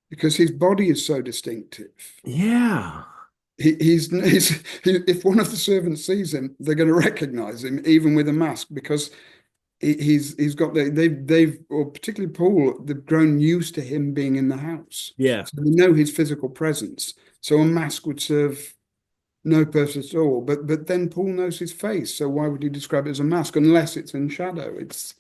because his body is so distinctive. Yeah. If one of the servants sees him, they're going to recognize him even with a mask, because he's got they've or particularly Poole, they've grown used to him being in the house. Yeah. So they know his physical presence. So a mask would serve no purpose at all. But then Poole knows his face, so why would he describe it as a mask unless it's in shadow? It's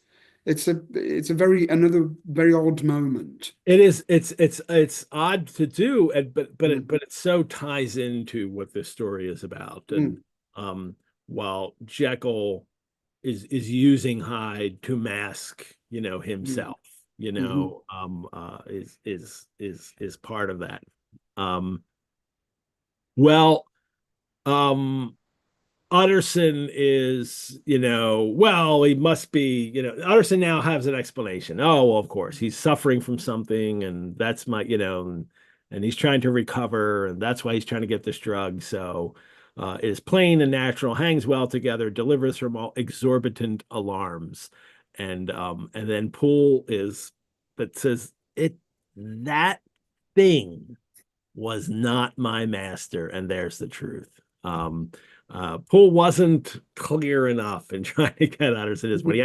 another very odd moment. It is. It's odd to do, but it so ties into what this story is about. And while Jekyll is using Hyde to mask, himself, is part of that. Utterson is, he must be, Utterson now has an explanation. Oh, well, of course, he's suffering from something, and that's and he's trying to recover, and that's why he's trying to get this drug. So it is plain and natural, hangs well together, delivers from all exorbitant alarms. And then Poole says, that thing was not my master, and there's the truth. Poole wasn't clear enough in trying to get Utterson is, but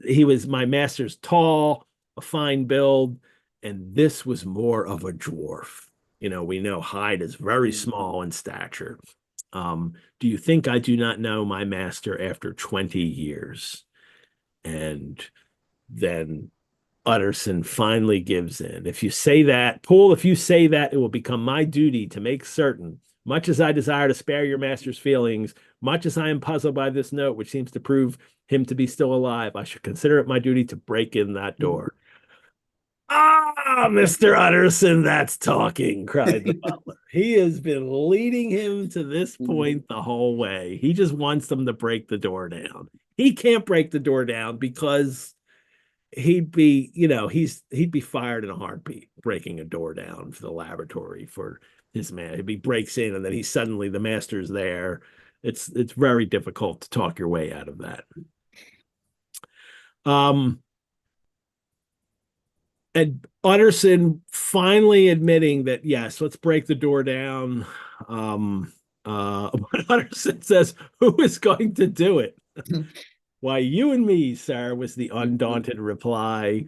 he was my master's tall, a fine build, and this was more of a dwarf. We know Hyde is very small in stature. Do you think I do not know my master after 20 years? And then Utterson finally gives in. If you say that, Poole, if you say that, it will become my duty to make certain, much as I desire to spare your master's feelings, much as I am puzzled by this note, which seems to prove him to be still alive, I should consider it my duty to break in that door. Ah, Mr. Utterson, that's talking, cried the butler. He has been leading him to this point the whole way. He just wants them to break the door down. He can't break the door down because he'd be, he'd be fired in a heartbeat breaking a door down for the laboratory for his man. He breaks in and then he's suddenly the master's there. It's very difficult to talk your way out of that. And Utterson finally admitting that, yes, let's break the door down. Utterson says, who is going to do it? Why, you and me, sir, was the undaunted reply.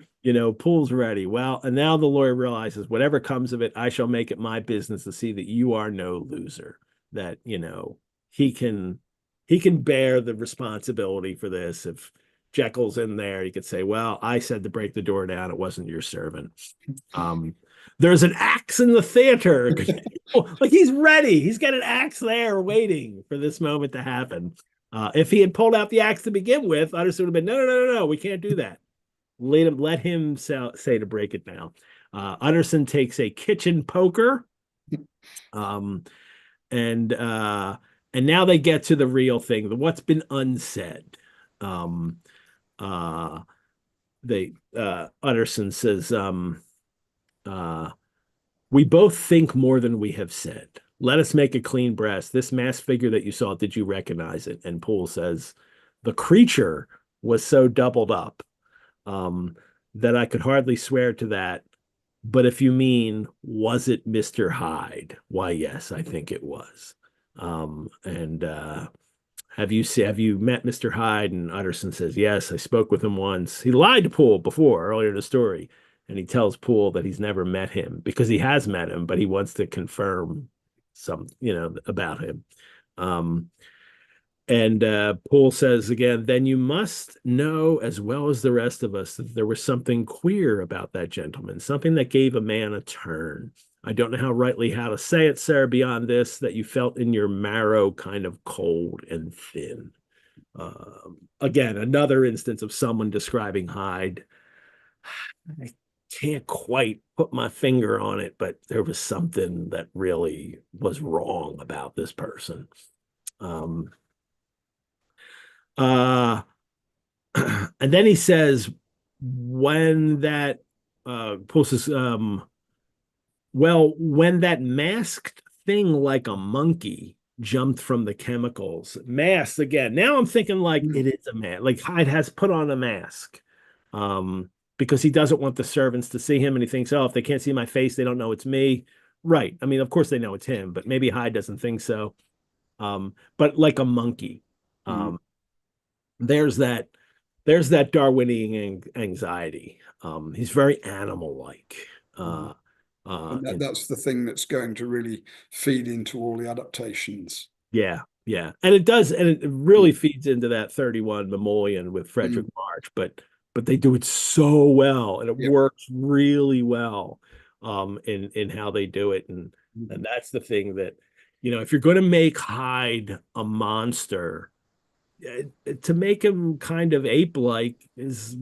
Poole's ready. Well, and now the lawyer realizes whatever comes of it, I shall make it my business to see that you are no loser, that, he can bear the responsibility for this. If Jekyll's in there, he could say, well, I said to break the door down. It wasn't your servant. There's an axe in the theater. Like, he's ready. He's got an axe there waiting for this moment to happen. If he had pulled out the axe to begin with, Utterson would have been, no, we can't do that. Let him say to break it down. Utterson takes a kitchen poker, and now they get to the real thing, what's been unsaid. Utterson says, we both think more than we have said. Let us make a clean breast. This masked figure that you saw, did you recognize it? And Poole says, the creature was so doubled up that I could hardly swear to that. But if you mean, was it Mr. Hyde? Why, yes, I think it was. Have you met Mr. Hyde? And Utterson says, yes, I spoke with him once. He lied to Poole earlier in the story. And he tells Poole that he's never met him because he has met him, but he wants to confirm about him. Poole says again, then you must know as well as the rest of us that there was something queer about that gentleman, something that gave a man a turn. I don't know how to say it, sir, beyond this, that you felt in your marrow kind of cold and thin. Again, another instance of someone describing Hyde. I can't quite put my finger on it, but there was something that really was wrong about this person. And then he says, when that when that masked thing like a monkey jumped from the chemicals, masked again. Now I'm thinking like it is a man, like Hyde has put on a mask. Because he doesn't want the servants to see him, and he thinks, oh, if they can't see my face, they don't know it's me. Right. I mean, of course they know it's him, but maybe Hyde doesn't think so. But like a monkey, there's that Darwinian anxiety. He's very animal-like. And that's the thing that's going to really feed into all the adaptations. Yeah. And it does, and it really feeds into that 31 Mammalian with Frederick March, but they do it so well, and it works really well in how they do it. And that's the thing that, if you're going to make Hyde a monster, to make him kind of ape-like is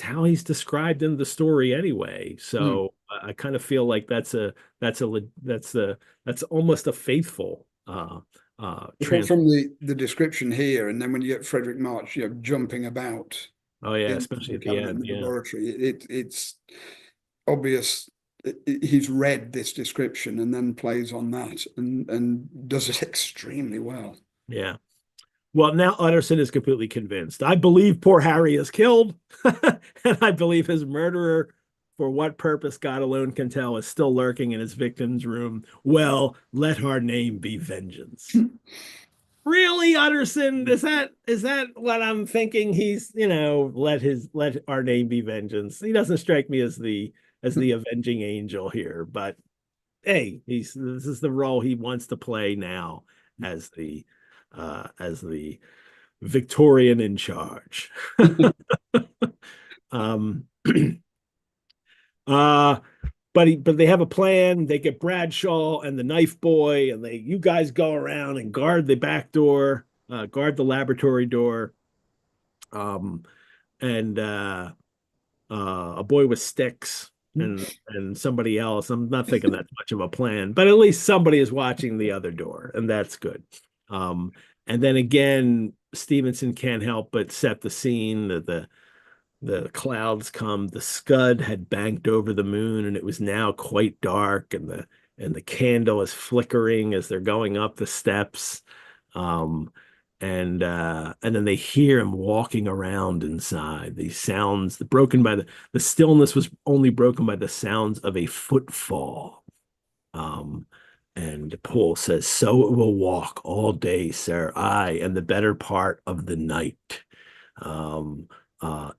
how he's described in the story anyway. So I kind of feel like that's almost a faithful from the description here, and then when you get Frederick March, jumping about. Oh yeah, especially at the end. The laboratory, it's obvious he's read this description and then plays on that and does it extremely well. Yeah. Well, now Utterson is completely convinced. I believe poor Harry is killed, and I believe his murderer, for what purpose God alone can tell, is still lurking in his victim's room. Well, let our name be vengeance. Really, Utterson? Is that what I'm thinking? He's, let our name be vengeance. He doesn't strike me as the avenging angel here, but hey, this is the role he wants to play now. as the Victorian in charge. um, uh, but they have a plan. They get Bradshaw and the knife boy, and you guys go around and guard the back door, guard the laboratory door. And a boy with sticks and somebody else. I'm not thinking that's much of a plan, but at least somebody is watching the other door, and that's good. And then again, Stevenson can't help but set the scene that the clouds come. The scud had banked over the moon, and it was now quite dark, and the candle is flickering as they're going up the steps. And then they hear him walking around inside. These sounds, the stillness was only broken by the sounds of a footfall. And Poole says, "So it will walk all day, sir, aye, and the better part of the night.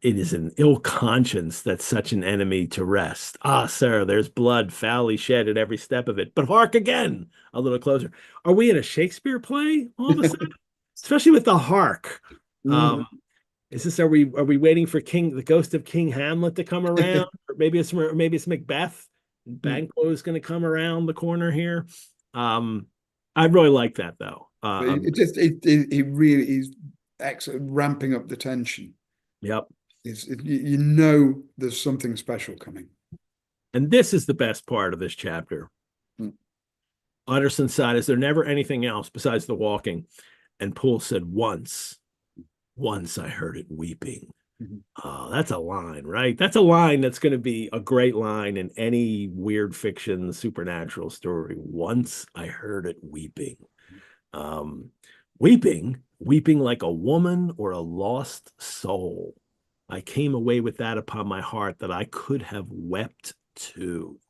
It is an ill conscience that such an enemy to rest. Ah, sir, there's blood foully shed at every step of it. But hark again, a little closer. Are we in a Shakespeare play all of a sudden? Especially with the hark. Are we waiting for the ghost of King Hamlet to come around? Or maybe it's Macbeth. Banquo is going to come around the corner here. I really like that though. He really is excellent, ramping up the tension. Yep. You know there's something special coming. And this is the best part of this chapter. Utterson's side, is there never anything else besides the walking? And Poole said, once I heard it weeping. Oh, that's a line, right? That's a line that's going to be a great line in any weird fiction, supernatural story. Once I heard it weeping. Weeping like a woman or a lost soul. I came away with that upon my heart that I could have wept too.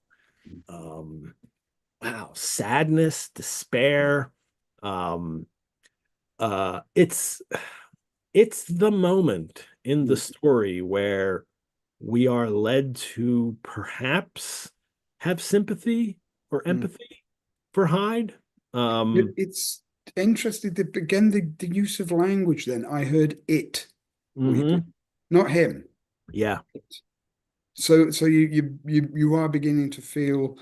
Wow, sadness, despair. It's the moment in the story where we are led to perhaps have sympathy or empathy for Hyde. It's interesting that again the use of language. Then I heard it, not him. Yeah. So you are beginning to feel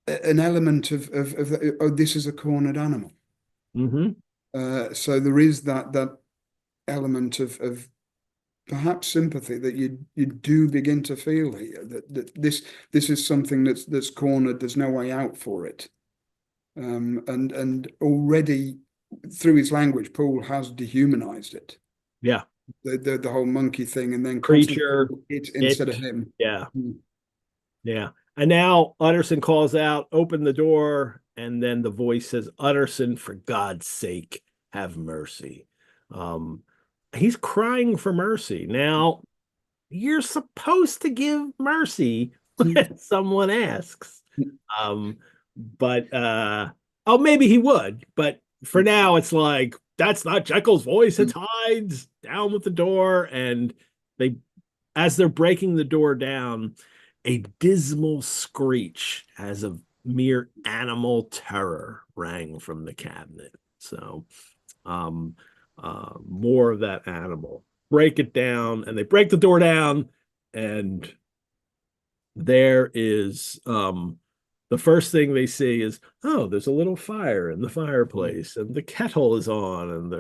an element of this is a cornered animal. So there is that element of perhaps sympathy that you do begin to feel here, that this is something that's cornered. There's no way out for it. And already through his language, Poole has dehumanized it. Yeah. The whole monkey thing, and then creature it instead of him. Yeah. Yeah. And now Utterson calls out, open the door, and then the voice says, Utterson, for God's sake, have mercy. He's crying for mercy. Now, you're supposed to give mercy when someone asks. Maybe he would, but for now it's like, that's not Jekyll's voice, it's Hyde's. Down with the door. And as they're breaking the door down, a dismal screech as of mere animal terror rang from the cabinet. So more of that animal. Break it down, and they break the door down, and there is the first thing they see is, oh, there's a little fire in the fireplace, and the kettle is on, and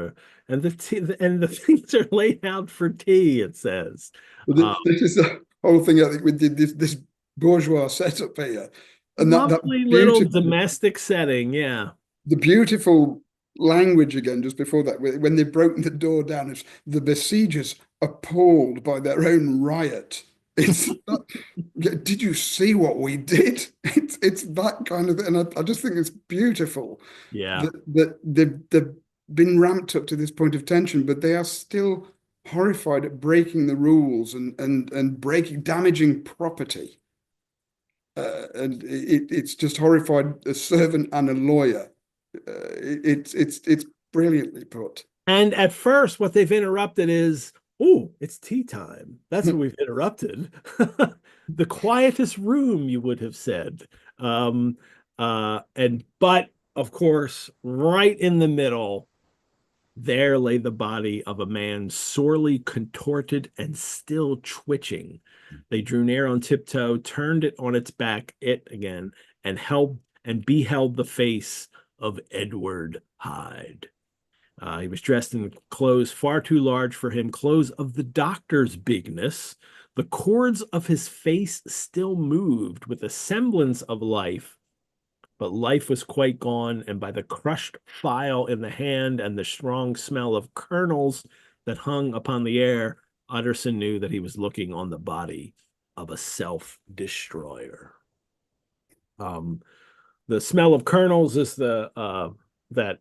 the things are laid out for tea, it says. This is the whole thing, I think, we did this bourgeois setup here. And lovely little domestic setting, yeah. The beautiful language again, just before that, when they've broken the door down, it's the besiegers appalled by their own riot. It's not, did you see what we did? It's that kind of, and I just think it's beautiful. Yeah, that they've been ramped up to this point of tension, but they are still horrified at breaking the rules and damaging property. And it's just horrified, a servant and a lawyer. It's brilliantly put. And at first, what they've interrupted is, oh, it's tea time. That's what we've interrupted. The quietest room, you would have said. But of course, right in the middle, there lay the body of a man sorely contorted and still twitching. They drew near on tiptoe, turned it on its back, it again, and beheld the face of Edward Hyde. He was dressed in clothes far too large for him, clothes of the doctor's bigness. The cords of his face still moved with a semblance of life, but life was quite gone, and by the crushed file in the hand and the strong smell of kernels that hung upon the air, Utterson knew that he was looking on the body of a self-destroyer. The smell of kernels is that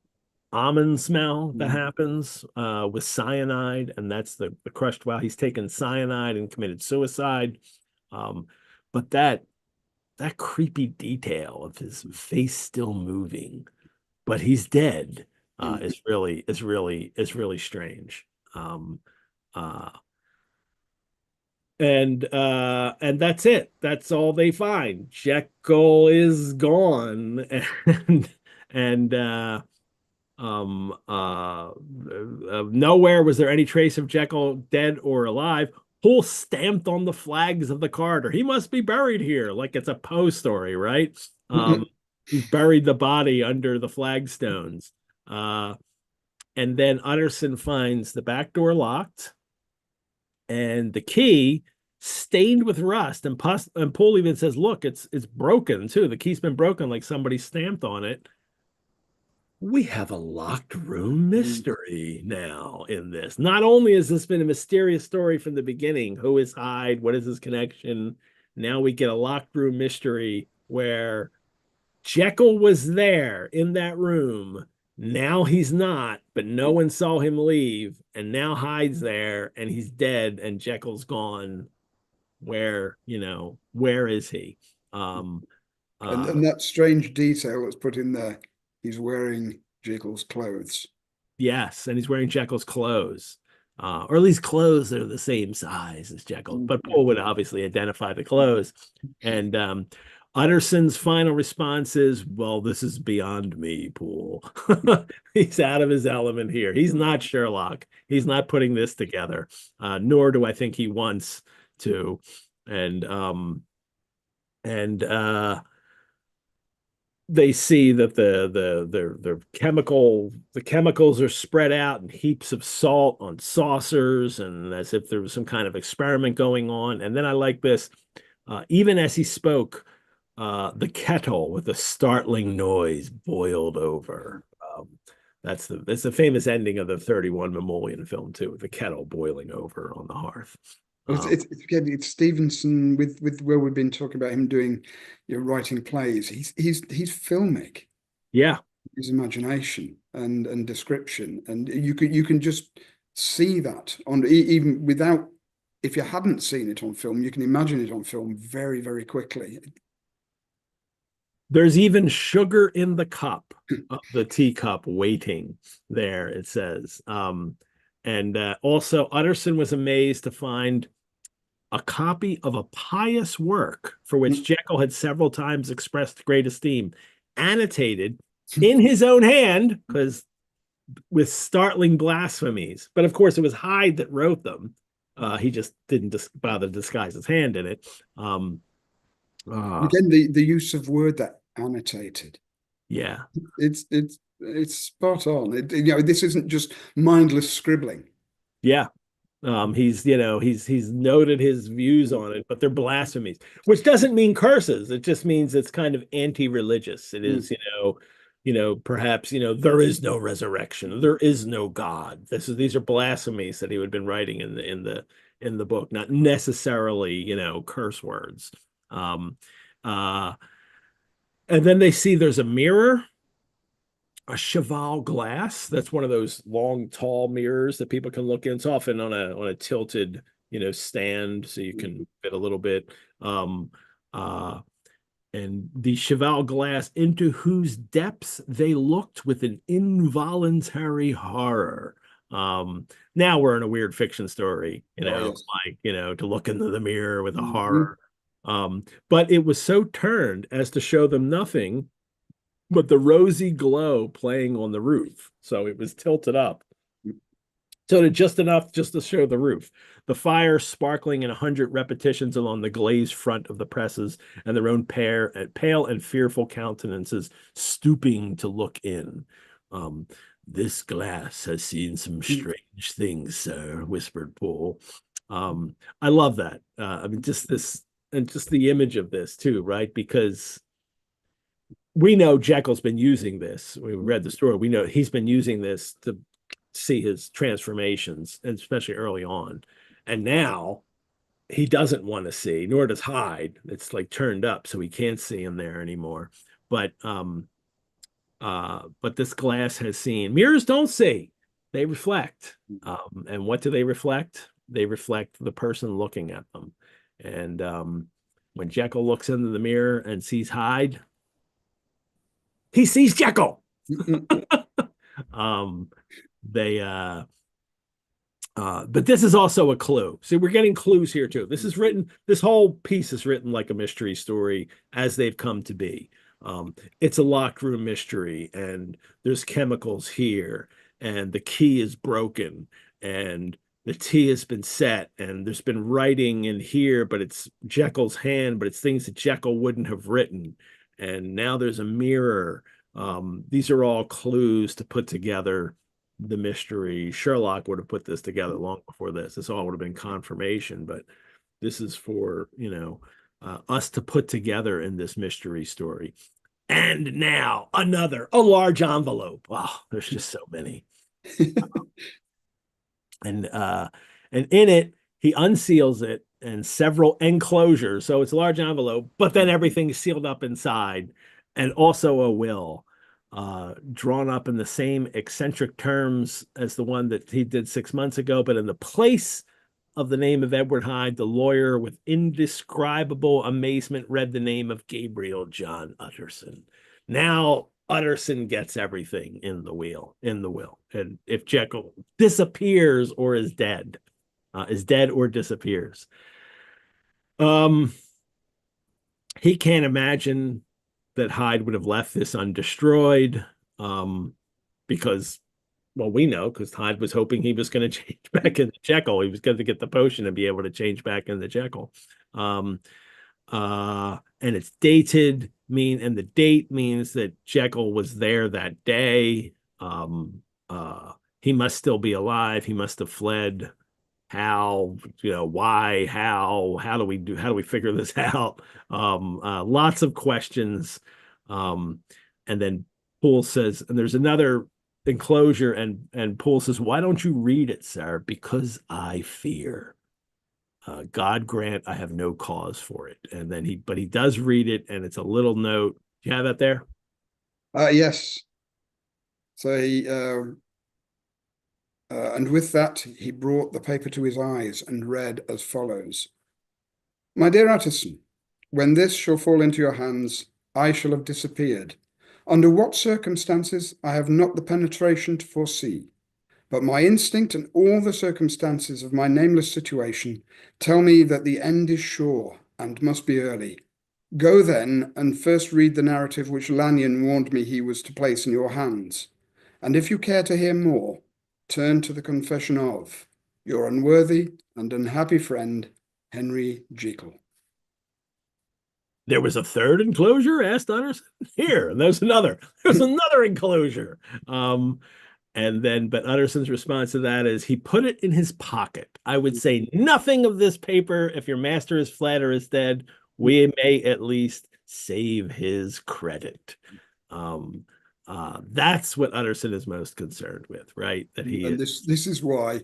almond smell that happens with cyanide, and that's the crushed file. He's taken cyanide and committed suicide. But that creepy detail of his face still moving, but he's dead, is really strange. And that's it. That's all they find. Jekyll is gone, and nowhere was there any trace of Jekyll, dead or alive. Poole stamped on the flags of the corridor. He must be buried here, like it's a Poe story, right? He's buried the body under the flagstones. And then Utterson finds the back door locked and the key stained with rust. And Poole even says, look, it's broken too. The key's been broken, like somebody stamped on it. We have a locked room mystery now in this. Not only has this been a mysterious story from the beginning, who is Hyde, what is his connection? Now we get a locked room mystery where Jekyll was there in that room. Now he's not, but no one saw him leave. And now Hyde's there and he's dead and Jekyll's gone. Where is he? And that strange detail that's put in there. He's wearing Jekyll's clothes. Yes, and he's wearing Jekyll's clothes. Or at least clothes that are the same size as Jekyll. But Poole would obviously identify the clothes. And Utterson's final response is, well, this is beyond me, Poole. He's out of his element here. He's not Sherlock. He's not putting this together. Nor do I think he wants to. And they see that the chemicals are spread out in heaps of salt on saucers, and as if there was some kind of experiment going on. And then I like this, even as he spoke, the kettle with a startling noise boiled over. It's the famous ending of the 31 Mamoulian film too, with the kettle boiling over on the hearth. It's Stevenson with where we've been talking about him doing, writing plays. He's filmic. Yeah, his imagination and description, and you can just see that on even without, if you hadn't seen it on film, you can imagine it on film very, very quickly. There's even sugar in the cup, the teacup waiting there, it says. And also Utterson was amazed to find a copy of a pious work for which Jekyll had several times expressed great esteem, annotated in his own hand, because with startling blasphemies. But of course, it was Hyde that wrote them. He just didn't bother to disguise his hand in it. Again, the use of word, that annotated. Yeah, it's spot on. This isn't just mindless scribbling. Yeah. He's noted his views on it, but they're blasphemies, which doesn't mean curses. It just means it's kind of anti-religious. It is, perhaps, there is no resurrection. There is no God. These are blasphemies that he would have been writing in the book, not necessarily, curse words. And then they see there's a mirror, a cheval glass. That's one of those long, tall mirrors that people can look in. It's often on a tilted, stand, so you can fit a little bit. And the cheval glass, into whose depths they looked with an involuntary horror. Now we're in a weird fiction story, Yes. to look into the mirror with a horror. But it was so turned as to show them nothing but the rosy glow playing on the roof. So it was tilted up. Tilted just enough just to show the roof. The fire sparkling in 100 repetitions along the glazed front of the presses, and their own pale and fearful countenances stooping to look in. This glass has seen some strange things, sir, whispered Poole. I love that. I mean, just this, and just the image of this too, right? Because we know Jekyll's been using this. We read the story. We know he's been using this to see his transformations, and especially early on. And now he doesn't want to see, nor does Hyde. It's like turned up, so he can't see him there anymore. But this glass has seen. Mirrors don't see, they reflect. And what do they reflect? They reflect the person looking at them. And when Jekyll looks into the mirror and sees Hyde, he sees Jekyll. They but this is also a clue. See, we're getting clues here too. This is written, this whole piece is written like a mystery story as they've come to be. It's a locked room mystery, and there's chemicals here, and the key is broken, and the T has been set, and there's been writing in here, but it's Jekyll's hand, but it's things that Jekyll wouldn't have written. And now there's a mirror. These are all clues to put together the mystery. Sherlock would have put this together long before this. This all would have been confirmation, but this is for, us to put together in this mystery story. And now a large envelope. Oh, there's just so many. And in it, he unseals it, and several enclosures. So it's a large envelope, but then everything's sealed up inside, and also a will drawn up in the same eccentric terms as the one that he did 6 months ago, but in the place of the name of Edward Hyde, the lawyer with indescribable amazement read the name of Gabriel John Utterson. Now Utterson gets everything in the will. And if Jekyll disappears or is dead or disappears, he can't imagine that Hyde would have left this undestroyed, because, well, we know, because Hyde was hoping he was going to change back into Jekyll. He was going to get the potion and be able to change back into Jekyll. And it's dated, and the date means that Jekyll was there that day. He must still be alive. He must have fled. How, why, how do we figure this out? Lots of questions. And then Poole says, and there's another enclosure, and Poole says, why don't you read it, sir? Because I fear. God grant I have no cause for it. And then he does read it, and it's a little note. Do you have that there? Yes. So he, and with that, he brought the paper to his eyes and read as follows. My dear Utterson, when this shall fall into your hands, I shall have disappeared. Under what circumstances, I have not the penetration to foresee. But my instinct and all the circumstances of my nameless situation tell me that the end is sure and must be early. Go then and first read the narrative which Lanyon warned me he was to place in your hands. And if you care to hear more, turn to the confession of your unworthy and unhappy friend, Henry Jekyll. There was a third enclosure, asked Utterson. Here, there's another enclosure. But Utterson's response to that is he put it in his pocket. I would say nothing of this paper. If your master is fled or is dead, we may at least save his credit. That's what Utterson is most concerned with, right? This is why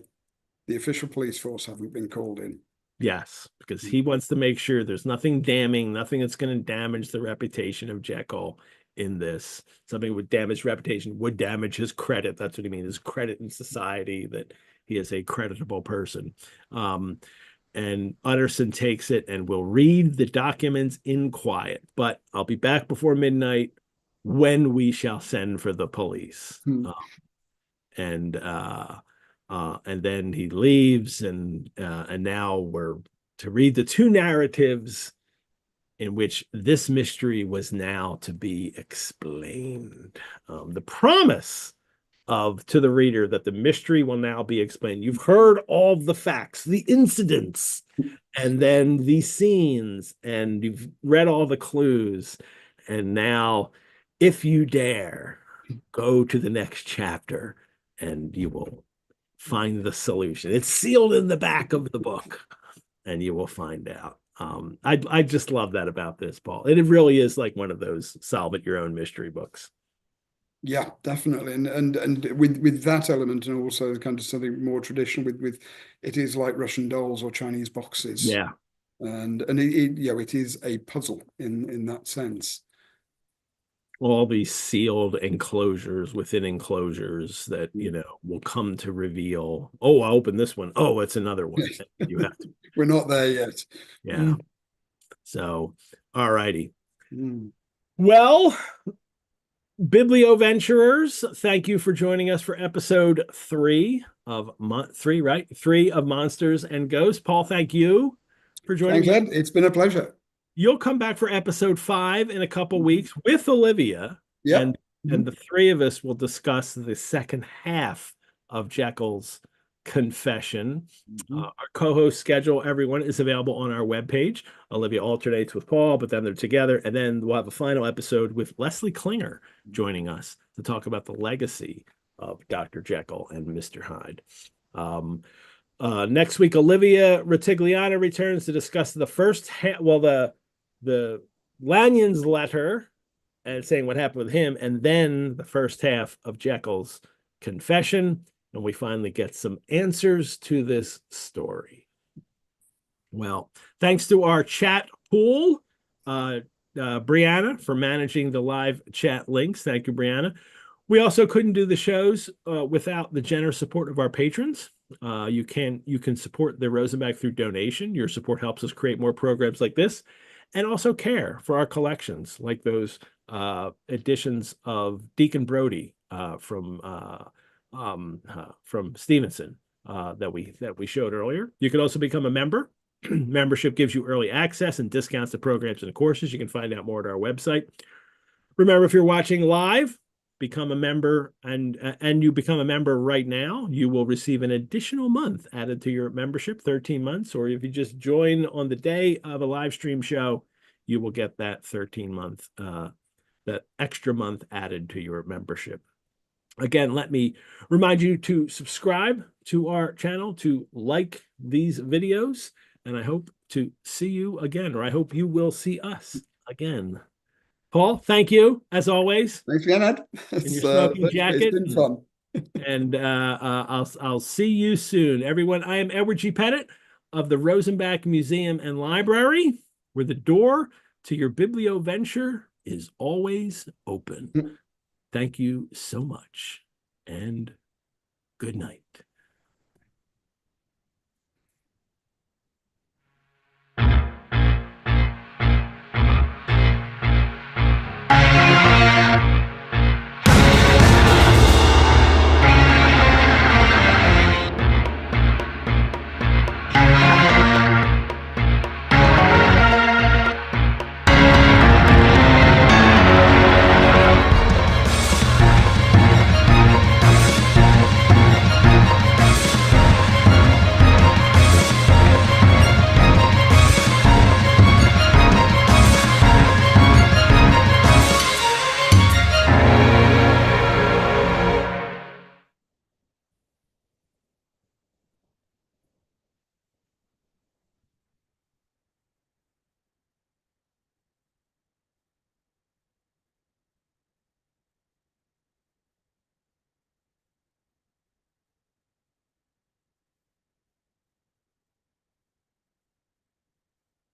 the official police force haven't been called in. Yes, because he wants to make sure there's nothing damning, nothing that's going to damage the reputation of Jekyll in this. Something with damaged reputation would damage his credit. That's what he means, his credit in society, that he is a creditable person. And Utterson takes it and will read the documents in quiet. But I'll be back before midnight when we shall send for the police. And then he leaves, and now we're to read the two narratives in which this mystery was now to be explained. The promise to the reader that the mystery will now be explained. You've heard all the facts, the incidents, and then the scenes, and you've read all the clues. And now, if you dare, go to the next chapter and you will find the solution. It's sealed in the back of the book and you will find out. I just love that about this, Paul. It really is like one of those solve it your own mystery books. Yeah, definitely, and with that element, and also kind of something more traditional with it is like Russian dolls or Chinese boxes. Yeah, and it is a puzzle in that sense. All these sealed enclosures within enclosures that will come to reveal. Oh, I opened this one. Oh, it's another one. You have to. We're not there yet. Yeah. So, all righty. Mm. Well, Biblioventurers, thank you for joining us for episode 3 of Monsters and Ghosts. Paul, thank you for joining me. Thanks, Ed. It's been a pleasure. You'll come back for episode 5 in a couple weeks with Olivia. Yep. And the 3 of us will discuss the second half of Jekyll's confession. Our co-host schedule, everyone, is available on our webpage. Olivia alternates with Paul, but then they're together. And then we'll have a final episode with Leslie Klinger joining us to talk about the legacy of Dr. Jekyll and Mr. Hyde. Next week, Olivia Retigliano returns to discuss the first the Lanyon's letter and saying what happened with him, and then the first half of Jekyll's confession. And we finally get some answers to this story. Well, thanks to our chat pool, Brianna, for managing the live chat links. Thank you, Brianna. We also couldn't do the shows without the generous support of our patrons. You can support the Rosenbach through donation. Your support helps us create more programs like this, and also care for our collections, like those editions of Deacon Brody from Stevenson that we showed earlier. You can also become a member. Membership gives you early access and discounts to programs and courses. You can find out more at our website. Remember, if you're watching live, become a member, and you become a member right now, you will receive an additional month added to your membership, 13 months. Or if you just join on the day of a live stream show, you will get that 13-month, that extra month added to your membership. Again, let me remind you to subscribe to our channel, to like these videos, and I hope to see you again, or I hope you will see us again. Paul, thank you, as always. Thanks again, Ed. In your smoking jacket. It's been fun. And I'll see you soon. Everyone, I am Edward G. Pettit of the Rosenbach Museum and Library, where the door to your biblioventure is always open. Thank you so much, and good night.